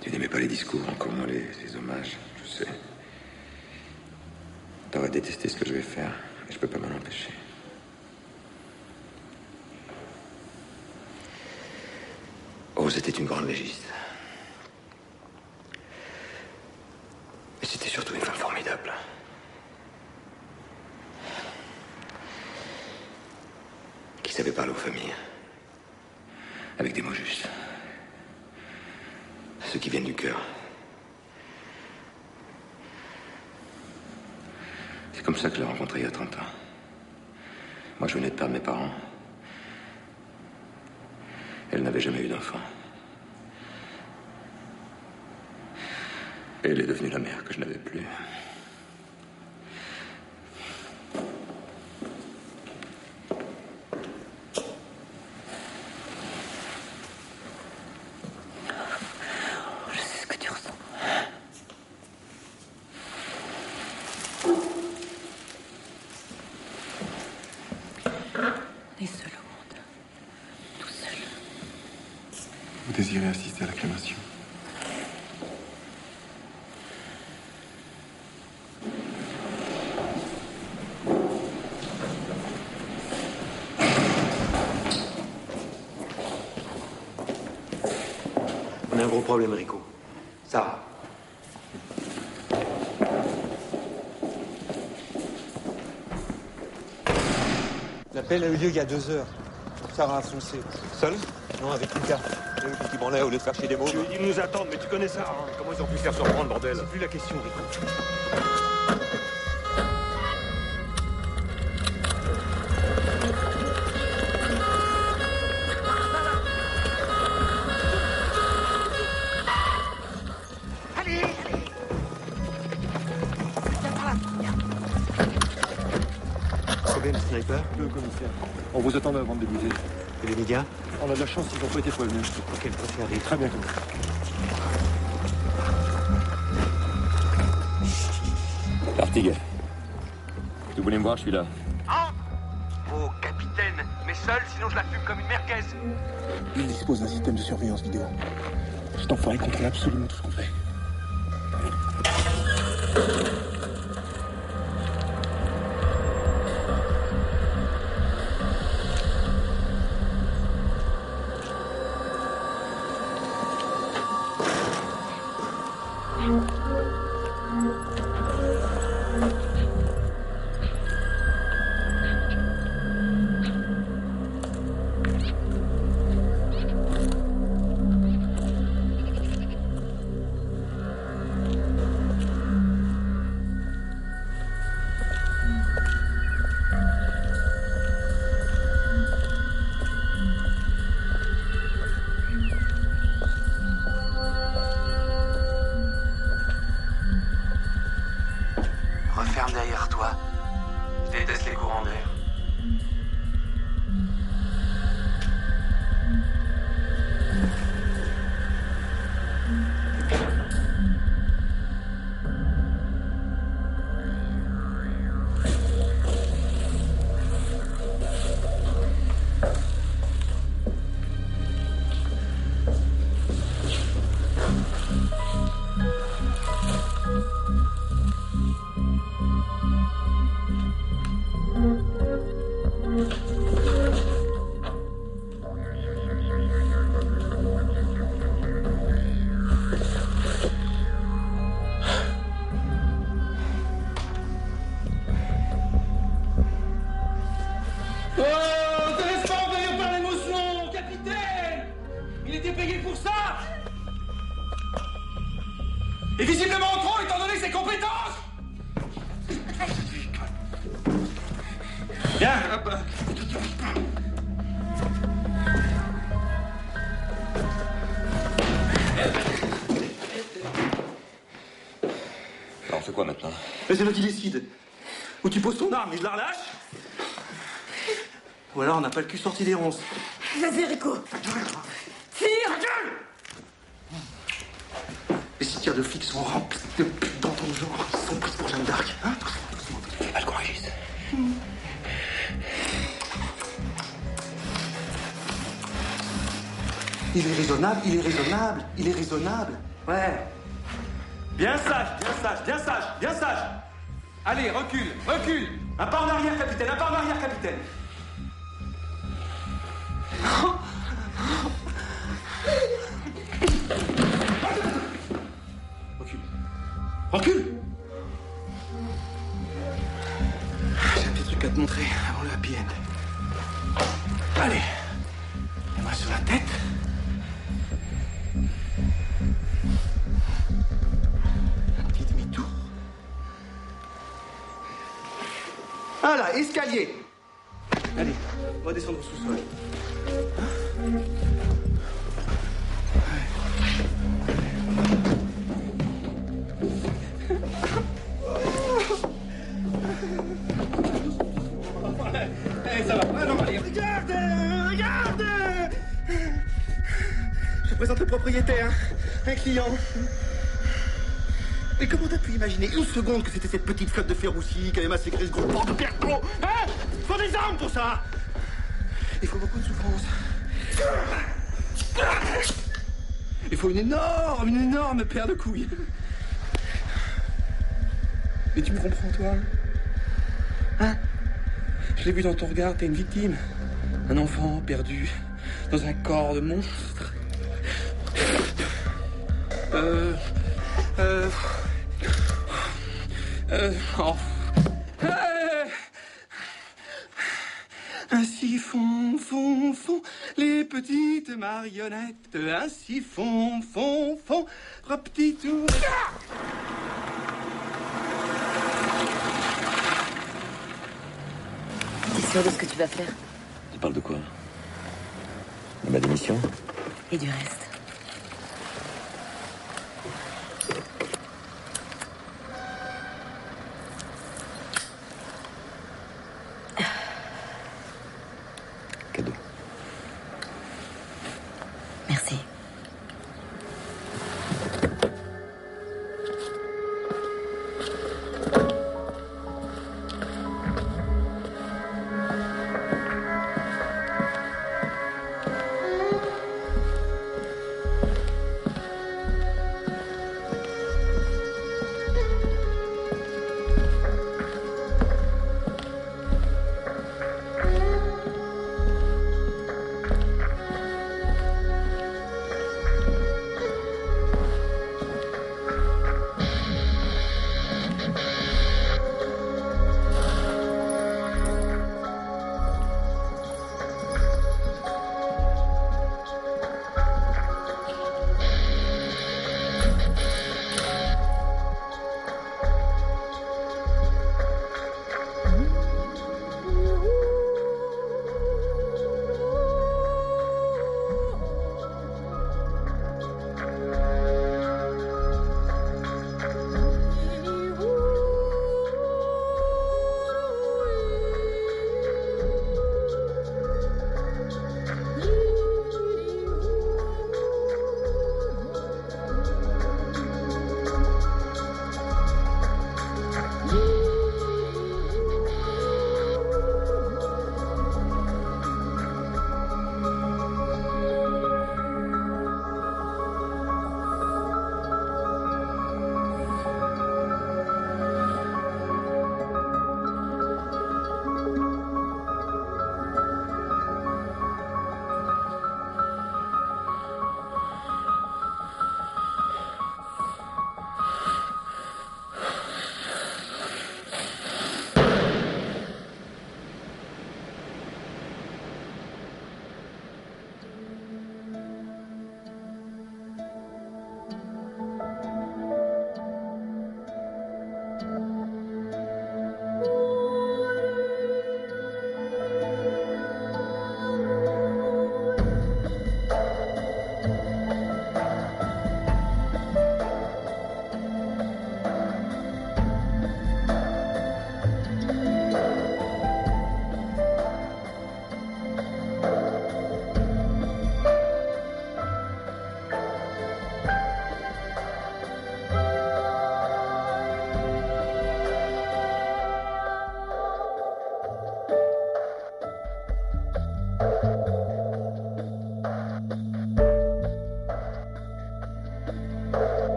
Speaker 1: Tu n'aimais pas les discours, encore moins les hommages, je sais. T'aurais détesté ce que je vais faire, mais je peux pas m'en empêcher. Rose était une grande légiste. Mais c'était surtout une femme formidable. Qui savait parler aux familles. Avec des mots justes. Ceux qui viennent du cœur. C'est comme ça que je l'ai rencontrée il y a 30 ans. Moi, je venais de perdre mes parents. Elle n'avait jamais eu d'enfant. Et elle est devenue la mère que je n'avais plus.
Speaker 9: Je sais ce que tu ressens. On est seul au monde. Tout seul.
Speaker 14: Vous désirez assister à la crémation?
Speaker 12: On a un gros problème, Rico. Sarah.
Speaker 15: L'appel a eu lieu il y a 2 heures. Sarah a foncé.
Speaker 8: Seul?
Speaker 15: Non, avec Lucas.
Speaker 8: Qui branlait au lieu de faire chier des mots.
Speaker 14: Tu lui dis de nous attendre, mais tu connais ça, hein. Comment ils ont pu faire surprendre, bordel?
Speaker 15: C'est plus la question, Rico.
Speaker 12: Combien de sniper?
Speaker 14: Le commissaire. On vous attend avant de débuter.
Speaker 12: Et les médias?
Speaker 14: On a de la chance, ils n'ont pas été prévenus.
Speaker 12: Ok, le préfet arrive.
Speaker 14: Très bien, commissaire.
Speaker 1: Artigue. Si vous voulez me voir, je suis là.
Speaker 15: Hein? Oh, capitaine, mais seul, sinon je la fume comme une merguez.
Speaker 14: Il dispose d'un système de surveillance vidéo. Cet enfoiré contrôle absolument tout ce qu'on fait.
Speaker 15: Et visiblement trop, étant donné ses compétences. Viens, hop.
Speaker 8: Alors on fait quoi maintenant?
Speaker 12: Mais c'est toi qui décide. Ou tu poses ton arme et je la relâche. Ou alors on n'a pas le cul sorti des ronces.
Speaker 9: Vas-y, Rico. Tire.
Speaker 12: Les cimetières de flics sont remplis de putes dans ton genre. Ils sont pris pour Jeanne d'Arc. Hein, doucement. Fais pas le couragiste. Il est raisonnable. Ouais.
Speaker 15: Bien sage. Allez, recule. Un pas en arrière, capitaine.
Speaker 12: Recule. J'ai un petit truc à te montrer avant le happy end. Allez. Mets-moi sur la tête. Un petit demi-tour. Voilà, escalier. Allez, on va descendre au sous-sol.
Speaker 15: Ça va pas, non, allez. Regarde.
Speaker 12: Je te présente le propriétaire, un client. Mais comment t'as pu imaginer une seconde que c'était cette petite flotte de Ferroussi qui avait massacré ce gros porc de Bertrand? Hein? Faut des armes pour ça. Il faut beaucoup de souffrance. Il faut une énorme paire de couilles. Mais tu me comprends, toi? Hein? Je l'ai vu dans ton regard, t'es une victime. Un enfant perdu dans un corps de monstre. Ainsi font les petites marionnettes. Ainsi font, petit tour.
Speaker 9: T'es sûr de ce que tu vas faire?
Speaker 1: Tu parles de quoi? De ma démission?
Speaker 9: Et du reste?
Speaker 1: Cadeau.
Speaker 9: Merci.